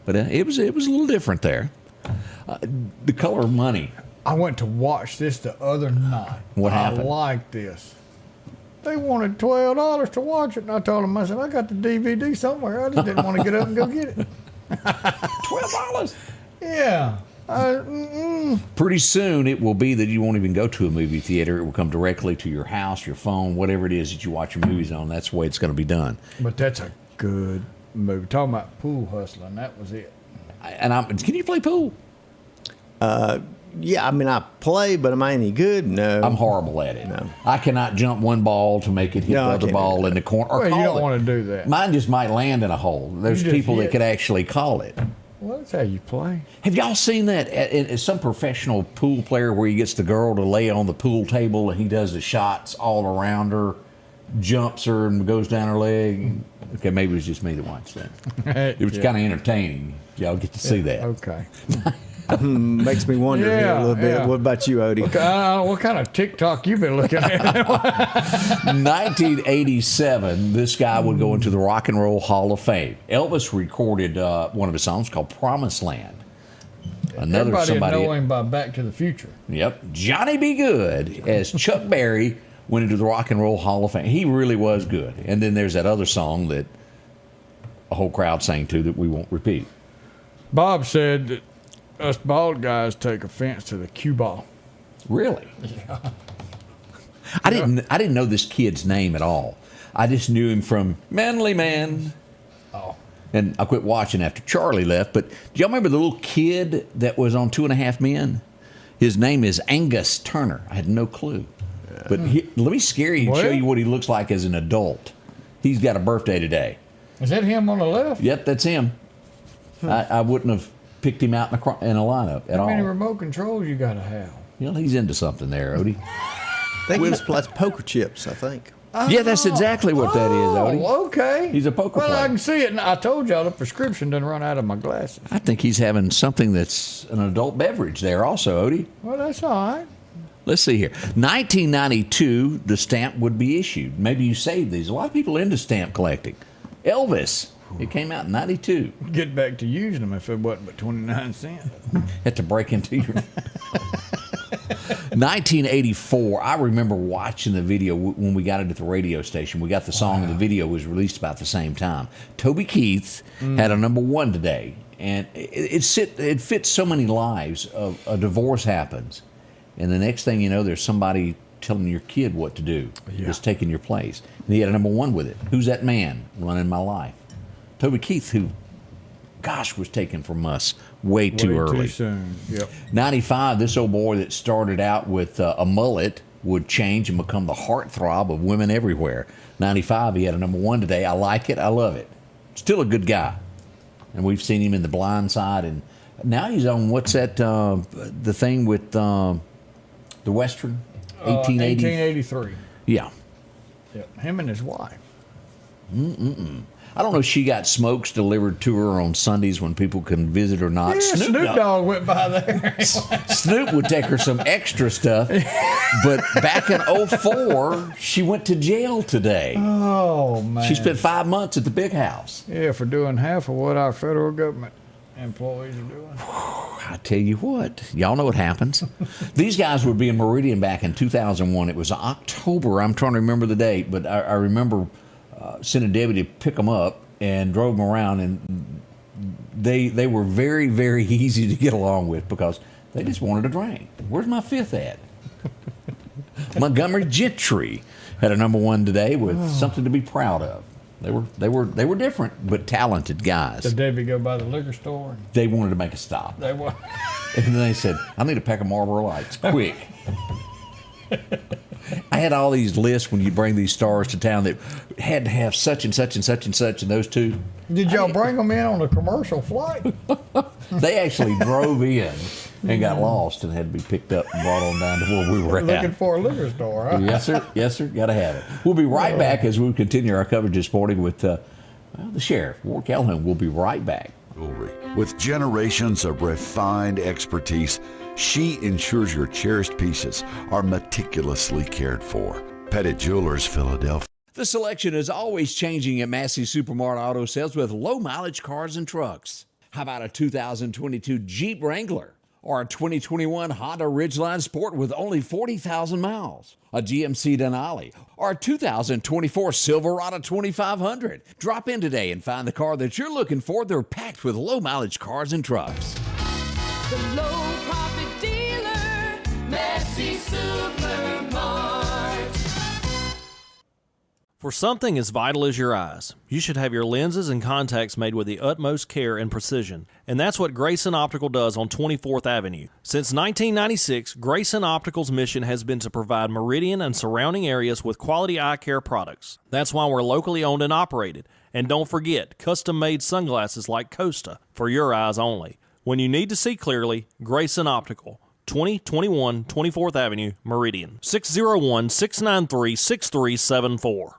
But it was a little different there. The Color of Money. I went to watch this the other night. What happened? I like this. They wanted $12 to watch it, and I told them, I said, I got the DVD somewhere. I just didn't want to get up and go get it. $12. Yeah. Pretty soon it will be that you won't even go to a movie theater. It will come directly to your house, your phone, whatever it is that you watch your movies on. That's the way it's going to be done. But that's a good movie. Talking about pool hustling, that was it. Can you play pool? Yeah, I mean, I play, but am I any good? No. I'm horrible at it. No. I cannot jump one ball to make it hit No, the I other can't ball do in the corner. Or Well, you call don't it. want to do that. Mine just might land in a hole. There's You just people that hit. could actually call it. Well, that's how you play. Have y'all seen that at some professional pool player where he gets the girl to lay on the pool table and he does the shots all around her, jumps her and goes down her leg? Okay, maybe it was just me that watched that. It was kind of entertaining. Y'all get to see that. Okay. Makes me wonder here a little bit. Yeah. What about you, Odie? What kind of TikTok you been looking at? 1987, this guy would go into the Rock and Roll Hall of Fame. Elvis recorded one of his songs called Promised Land. Everybody know him by Back to the Future. Yep. Johnny B. Good as Chuck Berry went into the Rock and Roll Hall of Fame. He really was good. And then there's that other song that a whole crowd sang to that we won't repeat. Bob said that us bald guys take offense to the cue ball. Really? Yeah. I didn't know this kid's name at all. I just knew him from Manly Man. Oh. And I quit watching after Charlie left. But do y'all remember the little kid that was on 2.5 Men? His name is Angus Turner. I had no clue. But let me scare you and show you what he looks like as an adult. He's got a birthday today. Is that him on the left? Yep, that's him. I wouldn't have picked him out in a lineup at all. How many remote controls you got to have? You know, he's into something there, Odie. I think that's poker chips, I think. Yeah, that's exactly what that is, Odie. Oh, okay. He's a poker player. Well, I can see it. I told y'all the prescription didn't run out of my glasses. I think he's having something that's an adult beverage there also, Odie. Well, that's all right. Let's see here. 1992, the stamp would be issued. Maybe you saved these. A lot of people into stamp collecting. Elvis. It came out in 92. Get back to using them if it wasn't but 29 cents. Had to break into your... 1984, I remember watching the video when we got it at the radio station. We got the song and the video was released about the same time. Toby Keith had a number one today. And it fits so many lives. A divorce happens. And the next thing you know, there's somebody telling your kid what to do. That's taking your place. And he had a number one with it. Who's that man running my life? Toby Keith, who, gosh, was taken from us way too early. Too soon. Yep. 95, this old boy that started out with a mullet would change and become the heartthrob of women everywhere. 95, he had a number one today. I like it. I love it. Still a good guy. And we've seen him in The Blind Side. And now he's on, what's that, the thing with the Western? 1883. Yeah. Yep. Him and his wife. I don't know if she got smokes delivered to her on Sundays when people can visit or not. Yeah, Snoop Dogg went by there. Snoop would take her some extra stuff. But back in 2004, she went to jail today. Oh, man. She spent 5 months at the big house. Yeah, for doing half of what our federal government employees are doing. I tell you what, y'all know what happens. These guys would be in Meridian back in 2001. It was October. I'm trying to remember the date, but I remember sending Debbie to pick them up and drove them around, and they were very, very easy to get along with because they just wanted a drink. Where's my fifth at? Montgomery Gentry had a number one today with something to be proud of. They were different but talented guys. Did Debbie go by the liquor store? They wanted to make a stop. They were. And then they said, I need a pack of Marlboro Lights, quick. I had all these lists when you bring these stars to town that had to have such and such and such and such, and those two. Did y'all bring them in on a commercial flight? They actually drove in and got lost and had to be picked up and brought on down to where we were at. Looking for a liquor store, huh? Yes, sir. Yes, sir. Got to have it. We'll be right back as we continue our coverage this morning with the Sheriff, Ward Calhoun. We'll be right back. With generations of refined expertise, she ensures your cherished pieces are meticulously cared for. Pettit Jewelers, Philadelphia. The selection is always changing at Massey Supermart Auto Sales with low-mileage cars and trucks. How about a 2022 Jeep Wrangler or a 2021 Honda Ridgeline Sport with only 40,000 miles? A GMC Denali or a 2024 Silverado 2500? Drop in today and find the car that you're looking for. They're packed with low-mileage cars and trucks. The low-profit dealer, Massey Supermart. For something as vital as your eyes, you should have your lenses and contacts made with the utmost care and precision. And that's what Grayson Optical does on 24th Avenue. Since 1996, Grayson Optical's mission has been to provide Meridian and surrounding areas with quality eye care products. That's why we're locally owned and operated. And don't forget, custom-made sunglasses like Costa for your eyes only. When you need to see clearly, Grayson Optical, 2021 24th Avenue, Meridian, 601-693-6374.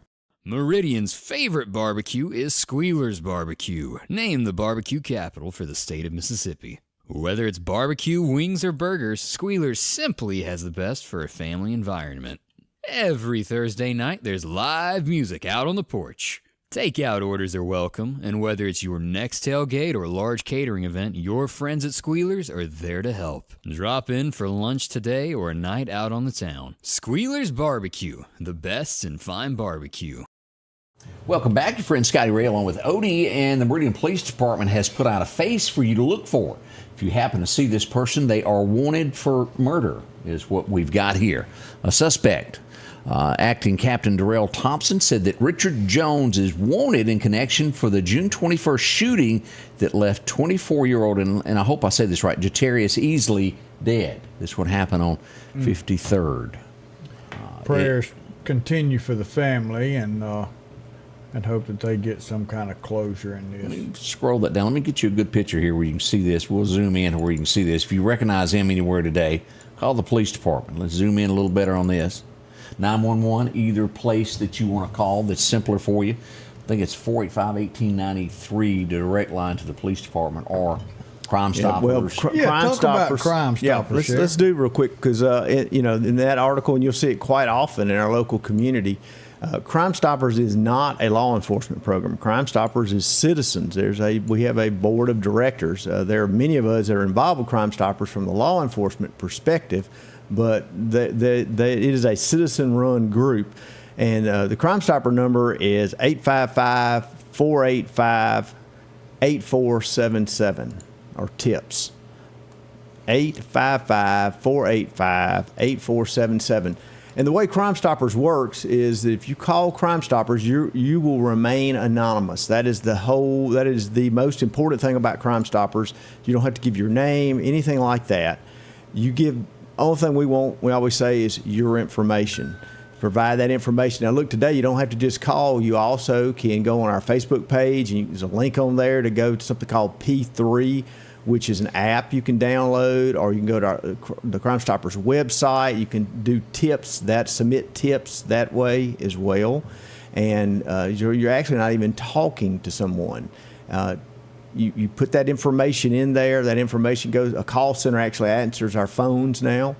Meridian's favorite barbecue is Squealer's Barbecue, named the barbecue capital for the state of Mississippi. Whether it's barbecue, wings, or burgers, Squealer's simply has the best for a family environment. Every Thursday night, there's live music out on the porch. Takeout orders are welcome, and whether it's your next tailgate or large catering event, your friends at Squealer's are there to help. Drop in for lunch today or a night out on the town. Squealer's Barbecue, the best in fine barbecue. Welcome back. Your friend Scotty Ray along with Odie, and the Meridian Police Department has put out a face for you to look for. If you happen to see this person, they are wanted for murder, is what we've got here. A suspect. Acting Captain Darrell Thompson said that Richard Jones is wanted in connection for the June 21st shooting that left 24-year-old, and I hope I say this right, Jatarius Easley dead. This would happen on 53rd. Prayers continue for the family and hope that they get some kind of closure in this. Let me scroll that down. Let me get you a good picture here where you can see this. We'll zoom in where you can see this. If you recognize him anywhere today, call the police department. Let's zoom in a little better on this. 911, either place that you want to call that's simpler for you. I think it's 485-1893, the direct line to the police department, or Crime Stoppers. Crime Stoppers. About Crime Stoppers. Yeah, let's do real quick because in that article, and you'll see it quite often in our local community. Crime Stoppers is not a law enforcement program. Crime Stoppers is citizens. We have a board of directors. There are many of us that are involved with Crime Stoppers from the law enforcement perspective, but it is a citizen-run group. And the Crime Stopper number is 855-485-8477, or TIPS. 855-485-8477. And the way Crime Stoppers works is that if you call Crime Stoppers, you will remain anonymous. That is the most important thing about Crime Stoppers. You don't have to give your name, anything like that. Only thing we always say is your information. Provide that information. Now look, today you don't have to just call. You also can go on our Facebook page, and there's a link on there to go to something called P3, which is an app you can download, or you can go to the Crime Stoppers website. You can do tips, submit tips that way as well. And you're actually not even talking to someone. You put that information in there. That information goes. A call center actually answers our phones now.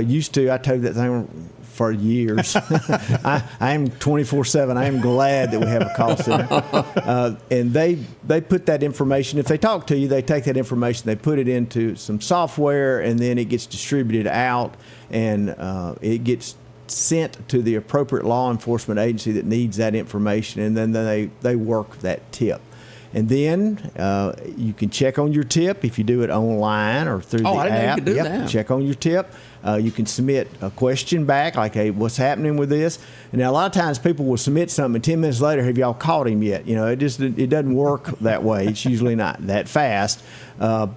Used to, I told that thing for years. I am 24/7. I am glad that we have a call center. And they put that information. If they talk to you, they take that information, they put it into some software, and then it gets distributed out, and it gets sent to the appropriate law enforcement agency that needs that information, and then they work that tip. And then you can check on your tip if you do it online or through the app. I didn't know you could do that. Check on your tip. You can submit a question back, like, hey, what's happening with this? And now a lot of times people will submit something, and 10 minutes later, have y'all caught him yet? It doesn't work that way. It's usually not that fast. But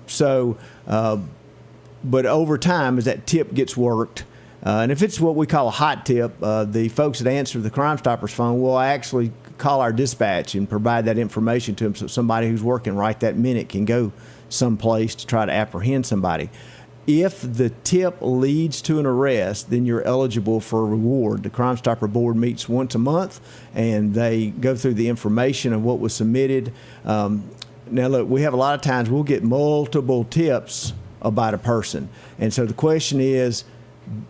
over time, as that tip gets worked, and if it's what we call a hot tip, the folks that answer the Crime Stoppers phone will actually call our dispatch and provide that information to them, so somebody who's working right that minute can go someplace to try to apprehend somebody. If the tip leads to an arrest, then you're eligible for a reward. The Crime Stopper Board meets once a month, and they go through the information of what was submitted. Now, look, we have a lot of times we'll get multiple tips about a person. And so the question is,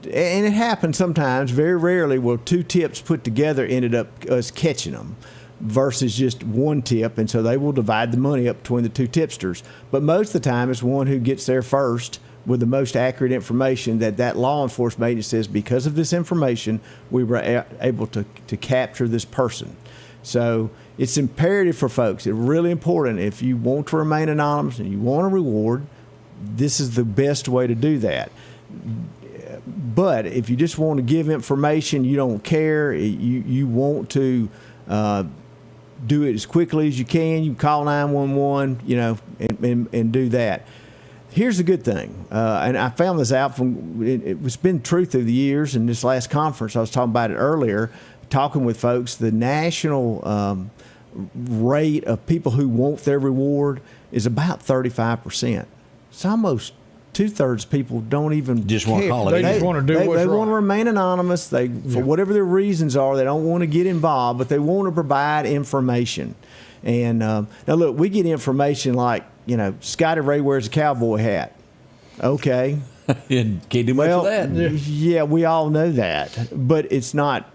and it happens sometimes, very rarely will 2 tips put together ended up us catching them versus just 1 tip, and so they will divide the money up between the 2 tipsters. But most of the time it's one who gets there first with the most accurate information that law enforcement agency says, because of this information, we were able to capture this person. So it's imperative for folks. It's really important. If you want to remain anonymous and you want a reward, this is the best way to do that. But if you just want to give information, you don't care, you want to do it as quickly as you can call 911, and do that. Here's the good thing, and I found this out it's been true through the years. In this last conference, I was talking about it earlier, talking with folks, the national rate of people who want their reward is about 35%. It's almost 2/3 people don't even just want to call it. They just want to do what's They right. want to remain anonymous. For whatever their reasons are, they don't want to get involved, but they want to provide information. And now, look, we get information like, Scotty Ray wears a cowboy hat. Okay. Can't do much of that. Yeah, we all know that, but it's not,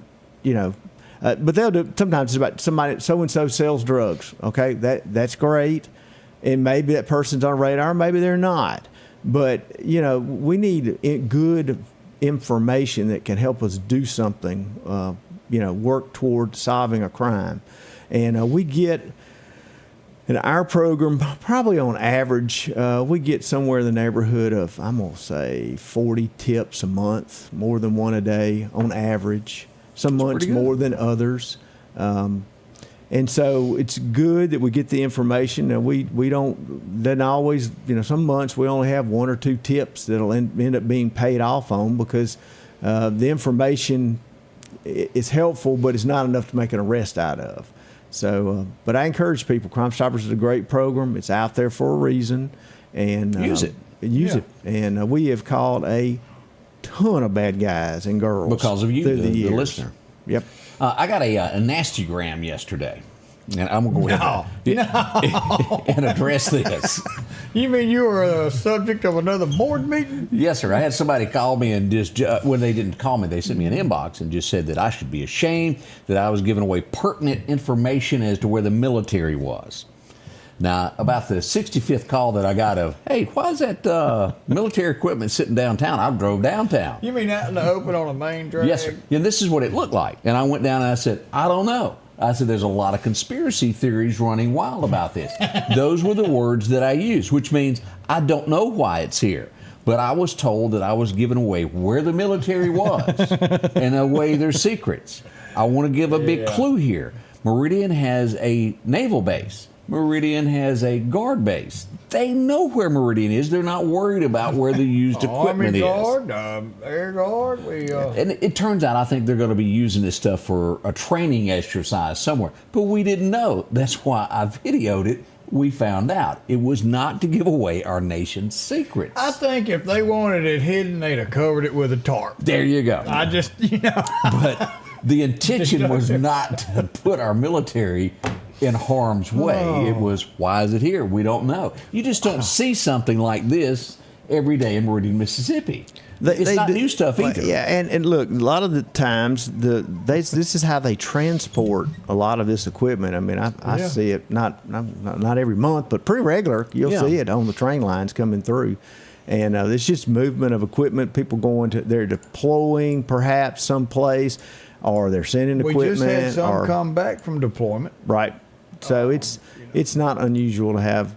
but they'll do. Sometimes it's about somebody so and so sells drugs. Okay, that's great, and maybe that person's on radar, maybe they're not. But, we need good information that can help us do something, work toward solving a crime. And we get, in our program, probably on average, we get somewhere in the neighborhood of, I'm going to say, 40 tips a month, more than one a day on average. Some months more than others. And so it's good that we get the information. Now we doesn't always, some months we only have 1 or 2 tips that'll end up being paid off on, because the information is helpful, but it's not enough to make an arrest out of. So, but I encourage people. Crime Stoppers is a great program. It's out there for a reason, and use it. Use it. And we have caught a ton of bad guys and girls because of you, the listener. Yep. I got a nasty gram yesterday, and I'm going to go ahead and address this. You mean you were a subject of another board meeting? Yes, sir. I had somebody call me and just, when they didn't call me, they sent me an inbox and just said that I should be ashamed that I was giving away pertinent information as to where the military was. Now, about the 65th call that I got of, hey, why is that military equipment sitting downtown? I drove downtown. You mean out in the open on a main drag? Yes, sir. And this is what it looked like. And I went down and I said, I don't know. I said, there's a lot of conspiracy theories running wild about this. Those were the words that I used, which means I don't know why it's here. But I was told that I was giving away where the military was and away their secrets. I want to give a big clue here. Meridian has a naval base. Meridian has a guard base. They know where Meridian is. They're not worried about where the used equipment is. Army guard, air guard. And it turns out I think they're going to be using this stuff for a training exercise somewhere. But we didn't know. That's why I videoed it we found out it was not to give away our nation's secrets. I think if they wanted it hidden, they'd have covered it with a tarp. There you go. I just, But the intention was not to put our military in harm's way. It was, why is it here? We don't know. You just don't see something like this every day in Meridian, Mississippi. It's not new stuff either. Yeah, and look, a lot of the times, this is how they transport a lot of this equipment. I mean, I see it not every month, but pretty regular. You'll see it on the train lines coming through. And it's just movement of equipment, people they're deploying perhaps someplace, or they're sending equipment. We just had some come back from deployment. Right. So it's not unusual to have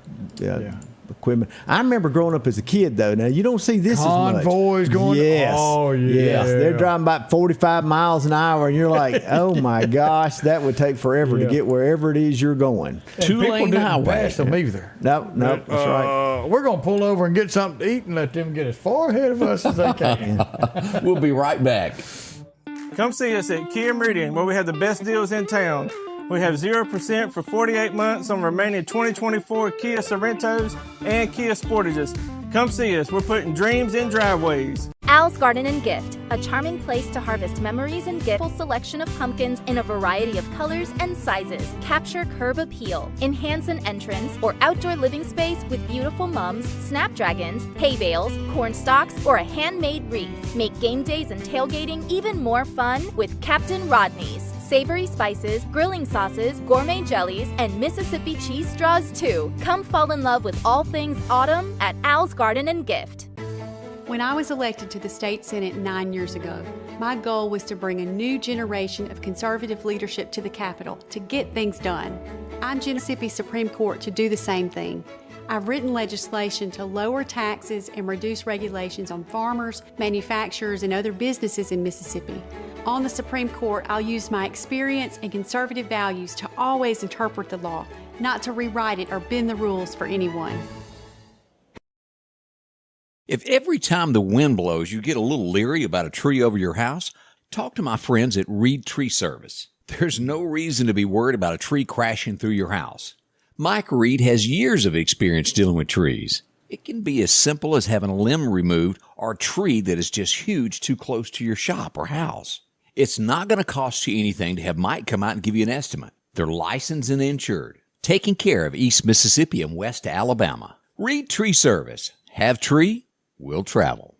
equipment. I remember growing up as a kid, though. Now, you don't see this Convoys as much. going. Yes. Oh, yeah. Yes. They're driving about 45 miles an hour, and you're like, oh, my gosh, that would take forever to get wherever it is you're going. Two-lane highway. Pass them either. No, that's right. We're going to pull over and get something to eat and let them get as far ahead of us as they can. We'll be right back. Come see us at Kia Meridian, where we have the best deals in town. We have 0% for 48 months on remaining 2024 Kia Sorrentos and Kia Sportages. Come see us. We're putting dreams in driveways. Al's Garden and Gift, a charming place to harvest memories and gift. Full selection of pumpkins in a variety of colors and sizes. Capture curb appeal. Enhance an entrance or outdoor living space with beautiful mums, snapdragons, hay bales, corn stalks, or a handmade wreath. Make game days and tailgating even more fun with Captain Rodney's. Savory spices, grilling sauces, gourmet jellies, and Mississippi cheese straws too. Come fall in love with all things autumn at Al's Garden and Gift. When I was elected to the state senate 9 years ago, my goal was to bring a new generation of conservative leadership to the Capitol to get things done. I'm Mississippi Supreme Court to do the same thing. I've written legislation to lower taxes and reduce regulations on farmers, manufacturers, and other businesses in Mississippi. On the Supreme Court, I'll use my experience and conservative values to always interpret the law, not to rewrite it or bend the rules for anyone. If every time the wind blows you get a little leery about a tree over your house, talk to my friends at Reed Tree Service. There's no reason to be worried about a tree crashing through your house. Mike Reed has years of experience dealing with trees. It can be as simple as having a limb removed or a tree that is just huge too close to your shop or house. It's not going to cost you anything to have Mike come out and give you an estimate. They're licensed and insured, taking care of East Mississippi and West Alabama. Reed Tree Service. Have tree, will travel.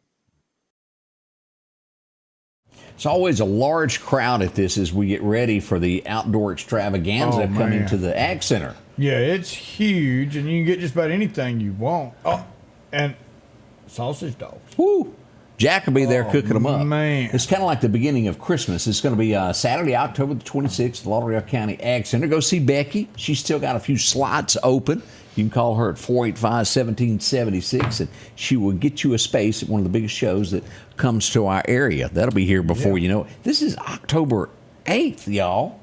It's always a large crowd at this as we get ready for the outdoor extravaganza coming to the Ag Center. Yeah, it's huge, and you can get just about anything you want. Oh, and sausage dogs. Woo! Jack will be there cooking them up. Man. It's kind of like the beginning of Christmas. It's going to be Saturday, October the 26th, at Lauderdale County Ag Center. Go see Becky. She's still got a few slots open. You can call her at 485-1776, and she will get you a space at one of the biggest shows that comes to our area. That'll be here before you know it. This is October 8th, y'all.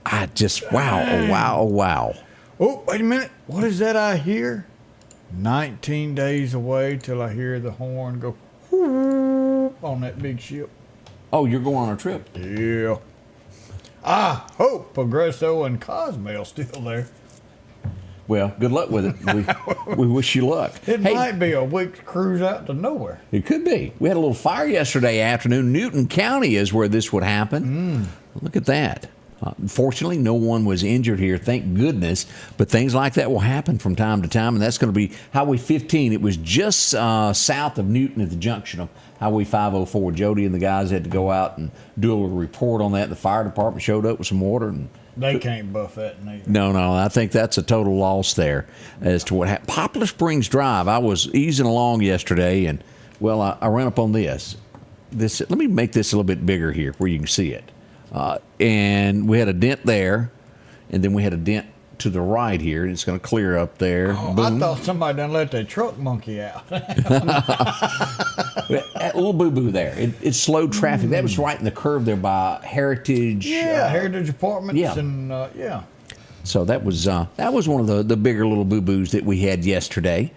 I just, wow, oh, wow, oh, wow. Oh, wait a minute. What is that I hear? 19 days away till I hear the horn go on that big ship. Oh, you're going on a trip? Yeah. I hope Progresso and Cosmo's still there. Well, good luck with it. We wish you luck. It might be a week's cruise out to nowhere. It could be. We had a little fire yesterday afternoon. Newton County is where this would happen. Look at that. Fortunately, no one was injured here, thank goodness. But things like that will happen from time to time, and that's going to be Highway 15. It was just south of Newton at the junction of Highway 504. Jody and the guys had to go out and do a little report on that. The fire department showed up with some water. And they can't buff that neither. No, I think that's a total loss there as to what happened. Poplar Springs Drive, I was easing along yesterday, and, well, I ran up on this. Let me make this a little bit bigger here where you can see it. And we had a dent there, and then we had a dent to the right here, and it's going to clear up there. Oh, Boom. I thought somebody done let their truck monkey out. A little boo-boo there. It slowed traffic. That was right in the curve there by Heritage. Yeah, Heritage Apartments. Yeah. And, yeah. So that was one of the bigger little boo-boos that we had yesterday.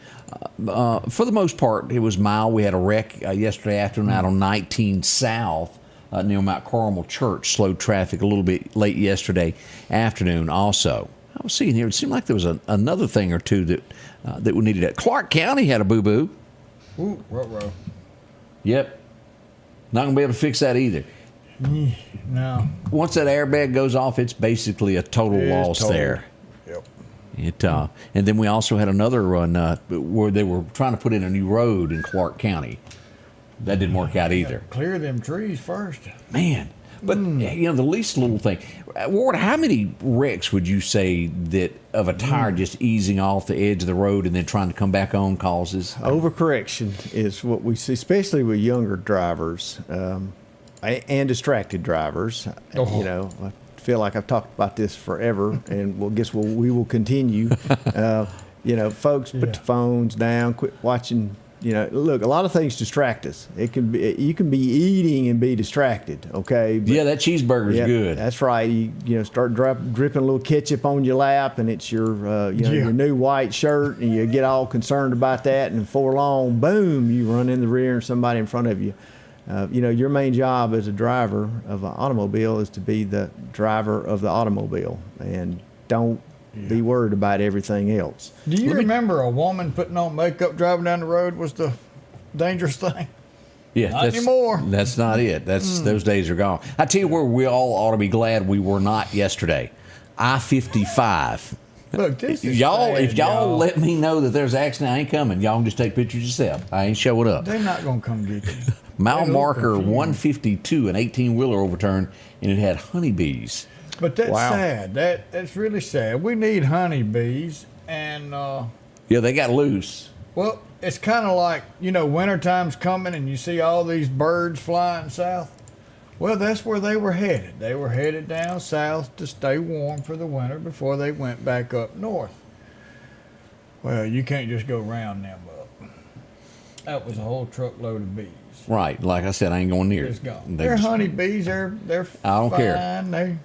For the most part, it was mild. We had a wreck yesterday afternoon out on 19 South. Near Mount Carmel Church, slowed traffic a little bit late yesterday afternoon also. I was seeing here, it seemed like there was another thing or two that we needed. Clark County had a boo-boo. Ooh, ruh-roh. Yep. Not going to be able to fix that either. No. Once that airbag goes off, it's basically a total loss there. Yep. And then we also had another run where they were trying to put in a new road in Clark County. That didn't work out either. Clear them trees first. Man. But, the least little thing. Ward, how many wrecks would you say that of a tire just easing off the edge of the road and then trying to come back on causes? Overcorrection is what we see, especially with younger drivers and distracted drivers. I feel like I've talked about this forever, and we will continue. Folks, put the phones down, quit watching. Look, a lot of things distract us. You can be eating and be distracted. Okay. But, that cheeseburger's good. That's right. You start dripping a little ketchup on your lap, and it's your your new white shirt, and you get all concerned about that, and before long, boom, you run in the rear and somebody in front of you. Your main job as a driver of an automobile is to be the driver of the automobile, and don't be worried about everything else. Do you remember a woman putting on makeup driving down the road was the dangerous thing? Yeah, not anymore. That's not it. Those days are gone. I tell you where we all ought to be glad we were not yesterday. I-55. Look, this is if y'all y'all let me know that there's an accident, I ain't coming. Y'all can just take pictures yourself. I ain't showing up. They're not going to come get you. Mile marker 152, an 18-wheeler overturned, and it had honeybees. But that's sad. That's really sad. We need honeybees, and they got loose. Well, it's kind of like wintertime's coming, and you see all these birds flying south. Well, that's where they were headed. They were headed down south to stay warm for the winter before they went back up north. Well, you can't just go round them up. That was a whole truckload of bees. Right, like I said, I ain't going near It's it. gone. They're honeybees. They're I don't fine. care.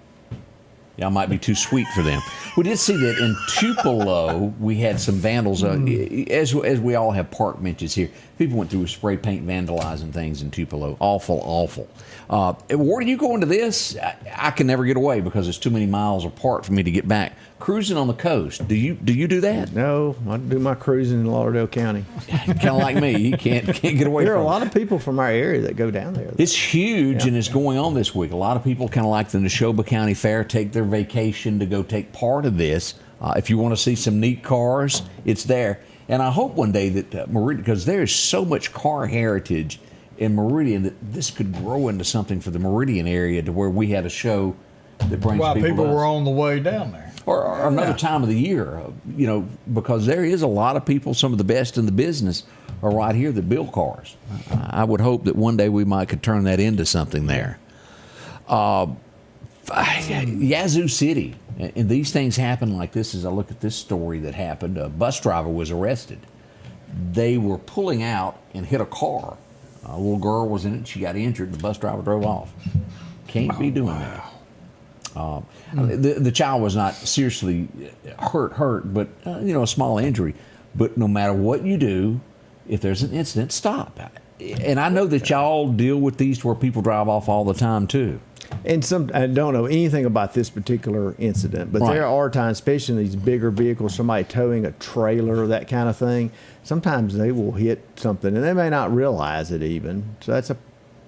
Y'all might be too sweet for them. We did see that in Tupelo, we had some vandals. As we all have park benches here, people went through with spray paint vandalizing things in Tupelo. Awful, awful. Where do you go into this? I can never get away because it's too many miles apart for me to get back. Cruising on the coast, do you do that? No, I do my cruising in Lauderdale County. Kind of like me, you can't get away. There are from a lot of people from our area that go down there. It's huge, and it's going on this week. A lot of people, kind of like the Neshoba County Fair, take their vacation to go take part of this. If you want to see some neat cars, it's there. And I hope one day that Meridian, because there is so much car heritage in Meridian, that this could grow into something for the Meridian area, to where we had a show that brings people were on the way down there. Or another time of the year, because there is a lot of people, some of the best in the business are right here that build cars. I would hope that one day we could turn that into something there. Yazoo City, and these things happen like this. As I look at this story that happened, a bus driver was arrested. They were pulling out and hit a car. A little girl was in it. She got injured. The bus driver drove off. Can't be doing that. The child was not seriously hurt, but a small injury. But no matter what you do, if there's an incident, stop. And I know that y'all deal with these where people drive off all the time too. And I don't know anything about this particular incident, but there are times, especially in these bigger vehicles, somebody towing a trailer, that kind of thing, sometimes they will hit something, and they may not realize it even. So that's a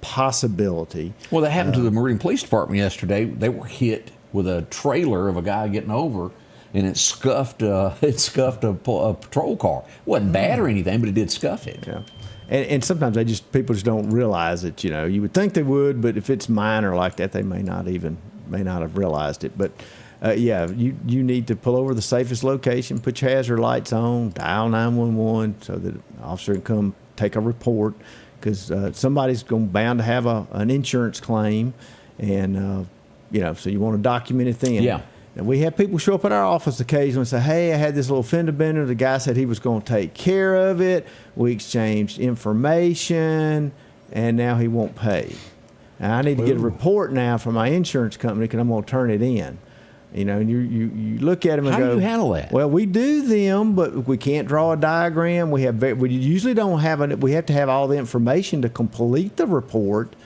possibility. Well, that happened to the Meridian Police Department yesterday. They were hit with a trailer of a guy getting over, and it scuffed a patrol car. It wasn't bad or anything, but it did scuff it. Yeah. And sometimes people just don't realize it. You would think they would, but if it's minor like that, they may not have realized it. But you need to pull over the safest location, put your hazard lights on, dial 911 so that an officer can come take a report, because somebody's bound to have an insurance claim, and so you want to document it then. Yeah. And we have people show up at our office occasionally and say, hey, I had this little fender bender. The guy said he was going to take care of it. We exchanged information, and now he won't pay. Now, I need to get a report now from my insurance company, because I'm going to turn it in. And you look at them and How go, do you handle that? Well, we do them, but we can't draw a diagram. We usually don't have we have to have all the information to complete the report,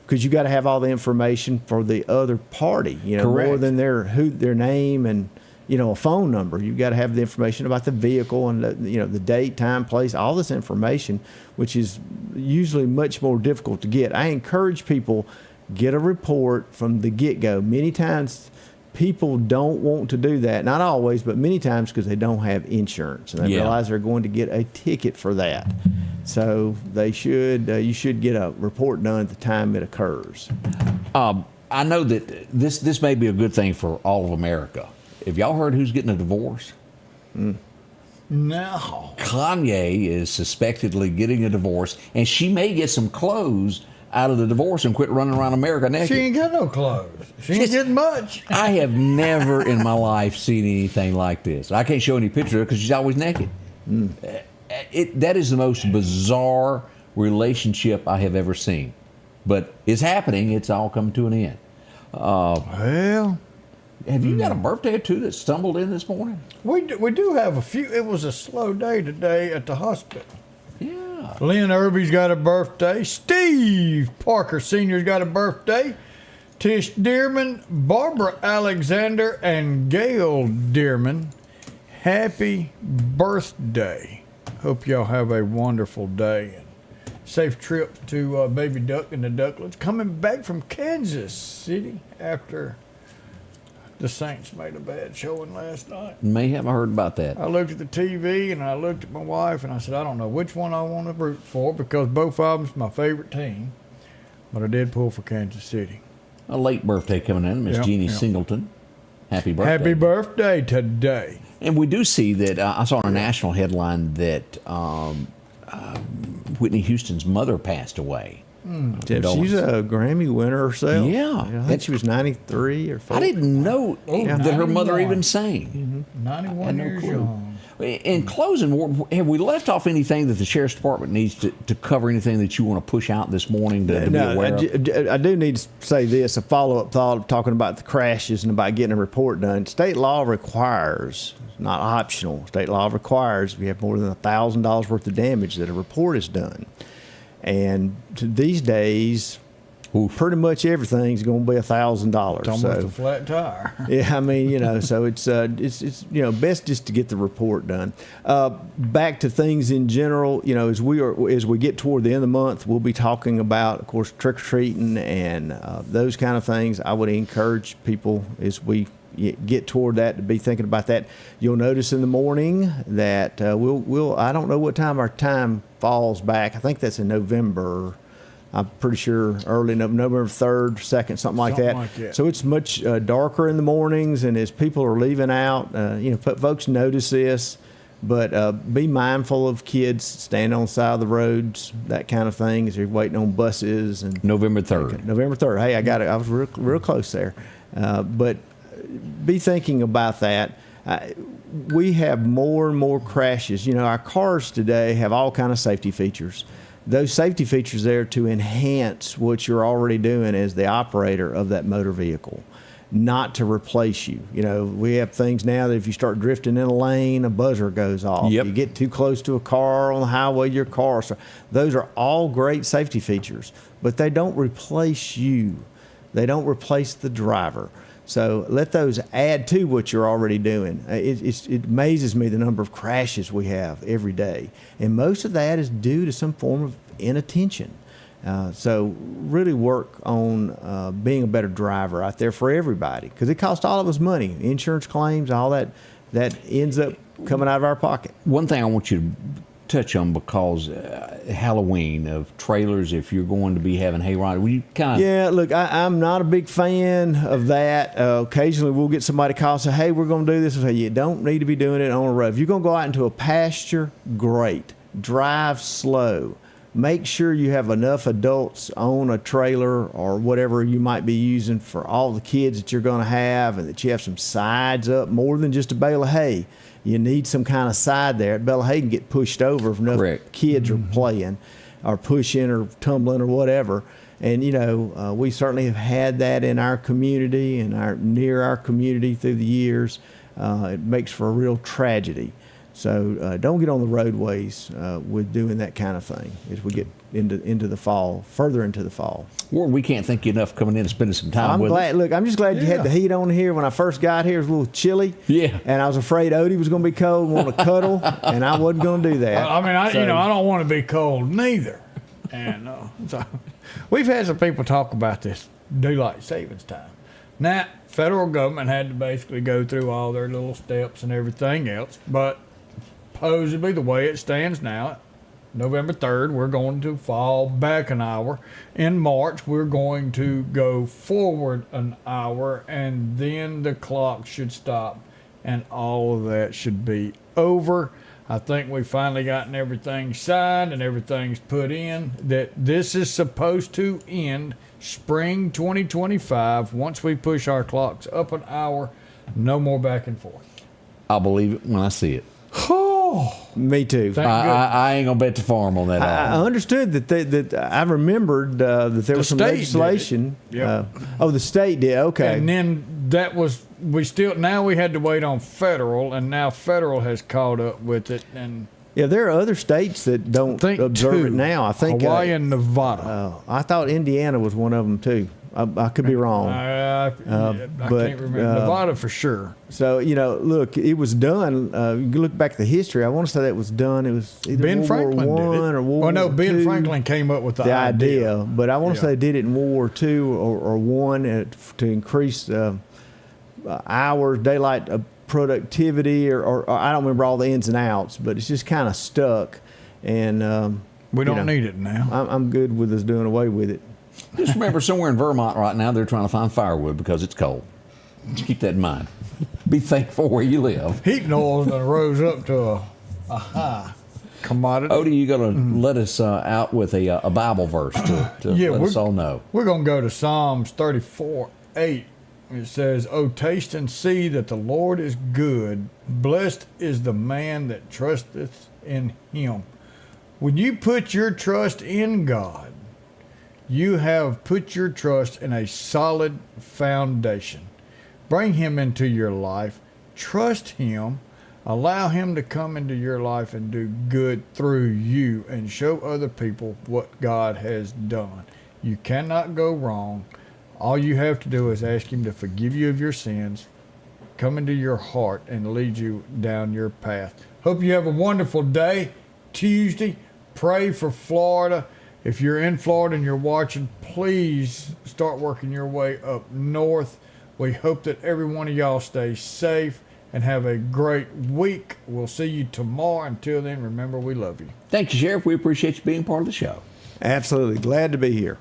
because you got to have all the information for the other party, more than their name and a phone number. You've got to have the information about the vehicle and the date, time, place, all this information, which is usually much more difficult to get. I encourage people, get a report from the get-go. Many times people don't want to do that. Not always, but many times because they don't have insurance and they realize they're going to get a ticket for that. So they should. You should get a report done at the time it occurs. I know that this may be a good thing for all of America. Have y'all heard who's getting a divorce? No. Kanye is suspectedly getting a divorce, and she may get some clothes out of the divorce and quit running around America naked. She ain't got no clothes. She ain't getting much. I have never in my life seen anything like this. I can't show any picture of her because she's always naked. That is the most bizarre relationship I have ever seen. But it's happening. It's all come to an end. Well, have you got a birthday or two that stumbled in this morning? We do have a few. It was a slow day today at the hospital. Yeah. Lynn Irby's got a birthday. Steve Parker Sr.'s got a birthday. Tish Dearman, Barbara Alexander, and Gail Dearman. Happy birthday. Hope y'all have a wonderful day. And safe trip to Baby Duck and the Ducklets. Coming back from Kansas City after the Saints made a bad showing last night. May have heard about that. I looked at the TV and I looked at my wife and I said, I don't know which one I want to root for because both of them's my favorite team. But I did pull for Kansas City. A late birthday coming in, Miss Jeannie Singleton. Happy birthday. Happy birthday today. And we do see that, I saw on a national headline that Whitney Houston's mother passed away. She's a Grammy winner herself. Yeah. I think she was 93 or 40. I didn't know that her mother even sang. 91 years young. In closing, have we left off anything that the Sheriff's Department needs to cover, anything that you want to push out this morning to be aware of? I do need to say this, a follow-up thought of talking about the crashes and about getting a report done. State law requires, not optional, state law requires if you have more than $1,000 worth of damage that a report is done. And these days, pretty much everything's going to be $1,000. It's almost a flat tire. Yeah, I mean, so it's best just to get the report done. Back to things in general, as we get toward the end of the month, we'll be talking about, of course, trick or treating and those kind of things. I would encourage people as we get toward that to be thinking about that. You'll notice in the morning that we'll I don't know what time our time falls back. I think that's in November. I'm pretty sure early November 3rd, 2nd, something like that. So it's much darker in the mornings, and as people are leaving out, folks notice this, but be mindful of kids standing on the side of the roads, that kind of thing, as you're waiting on buses. And November 3rd. November 3rd. Hey, I got it. I was real close there. But be thinking about that. We have more and more crashes. Our cars today have all kind of safety features. Those safety features there to enhance what you're already doing as the operator of that motor vehicle, not to replace you. We have things now that if you start drifting in a lane, a buzzer goes off. Yep. You get too close to a car on the highway, your car. So those are all great safety features, but they don't replace you. They don't replace the driver. So let those add to what you're already doing. It amazes me the number of crashes we have every day. And most of that is due to some form of inattention. So really work on being a better driver out there for everybody, because it costs all of us money. Insurance claims, all that ends up coming out of our pocket. One thing I want you to touch on, because Halloween of trailers, if you're going to be having hayride, will you kind of... Yeah, look, I'm not a big fan of that. Occasionally we'll get somebody call and say, hey, we're going to do this. I say, you don't need to be doing it on a road. If you're going to go out into a pasture, great. Drive slow. Make sure you have enough adults on a trailer or whatever you might be using for all the kids that you're going to have, and that you have some sides up, more than just a bale of hay. You need some kind of side there. Bale of hay can get pushed over if enough kids are playing or pushing or tumbling or whatever. And, we certainly have had that in our community and near our community through the years. It makes for a real tragedy. So don't get on the roadways with doing that kind of thing as we get into the fall, further into the fall. Well, we can't thank you enough coming in and spending some time I'm with glad. us. Look, I'm just glad you had the heat on here. When I first got here, it was a little chilly. Yeah. And I was afraid Odie was going to be cold and want to cuddle, and I wasn't going to do that. I mean, I don't want to be cold neither. And so we've had some people talk about this daylight savings time. Now, federal government had to basically go through all their little steps and everything else, but supposedly the way it stands now, November 3rd, we're going to fall back an hour. In March, we're going to go forward an hour, and then the clock should stop, and all of that should be over. I think we finally gotten everything signed and everything's put in, that this is supposed to end spring 2025. Once we push our clocks up an hour, no more back and forth. I'll believe it when I see it. Oh, me too. I ain't gonna bet the farm on that. I understood that I remembered that there was some legislation. Yep. The state did. Okay. And then that was now we had to wait on federal, and now federal has caught up with it. And yeah, there are other states that don't observe it now. I think Hawaii and Nevada. I thought Indiana was one of them too. I could be wrong. I can't remember. Nevada for sure. So, look, it was done. You look back at the history, I want to say that was done. It was either Ben World Franklin War did it. I or World War II. Ben Franklin came up with the idea. But I want to say they did it in World War II or one to increase hours, daylight productivity, or I don't remember all the ins and outs, but it's just kind of stuck. And we don't need it now. I'm good with us doing away with it. Just remember, somewhere in Vermont right now, they're trying to find firewood because it's cold. Just keep that in mind. Be thankful where you live. Heating oil's done rose up to a high commodity. Odie, you got to let us out with a Bible verse to let us all know. We're going to go to Psalms 34:8. It says, "O taste and see that the Lord is good. Blessed is the man that trusteth in him." When you put your trust in God, you have put your trust in a solid foundation. Bring him into your life. Trust him. Allow him to come into your life and do good through you and show other people what God has done. You cannot go wrong. All you have to do is ask him to forgive you of your sins, come into your heart, and lead you down your path. Hope you have a wonderful day. Tuesday, pray for Florida. If you're in Florida and you're watching, please start working your way up north. We hope that every one of y'all stays safe and have a great week. We'll see you tomorrow. Until then, remember, we love you. Thank you, Sheriff. We appreciate you being part of the show. Absolutely. Glad to be here.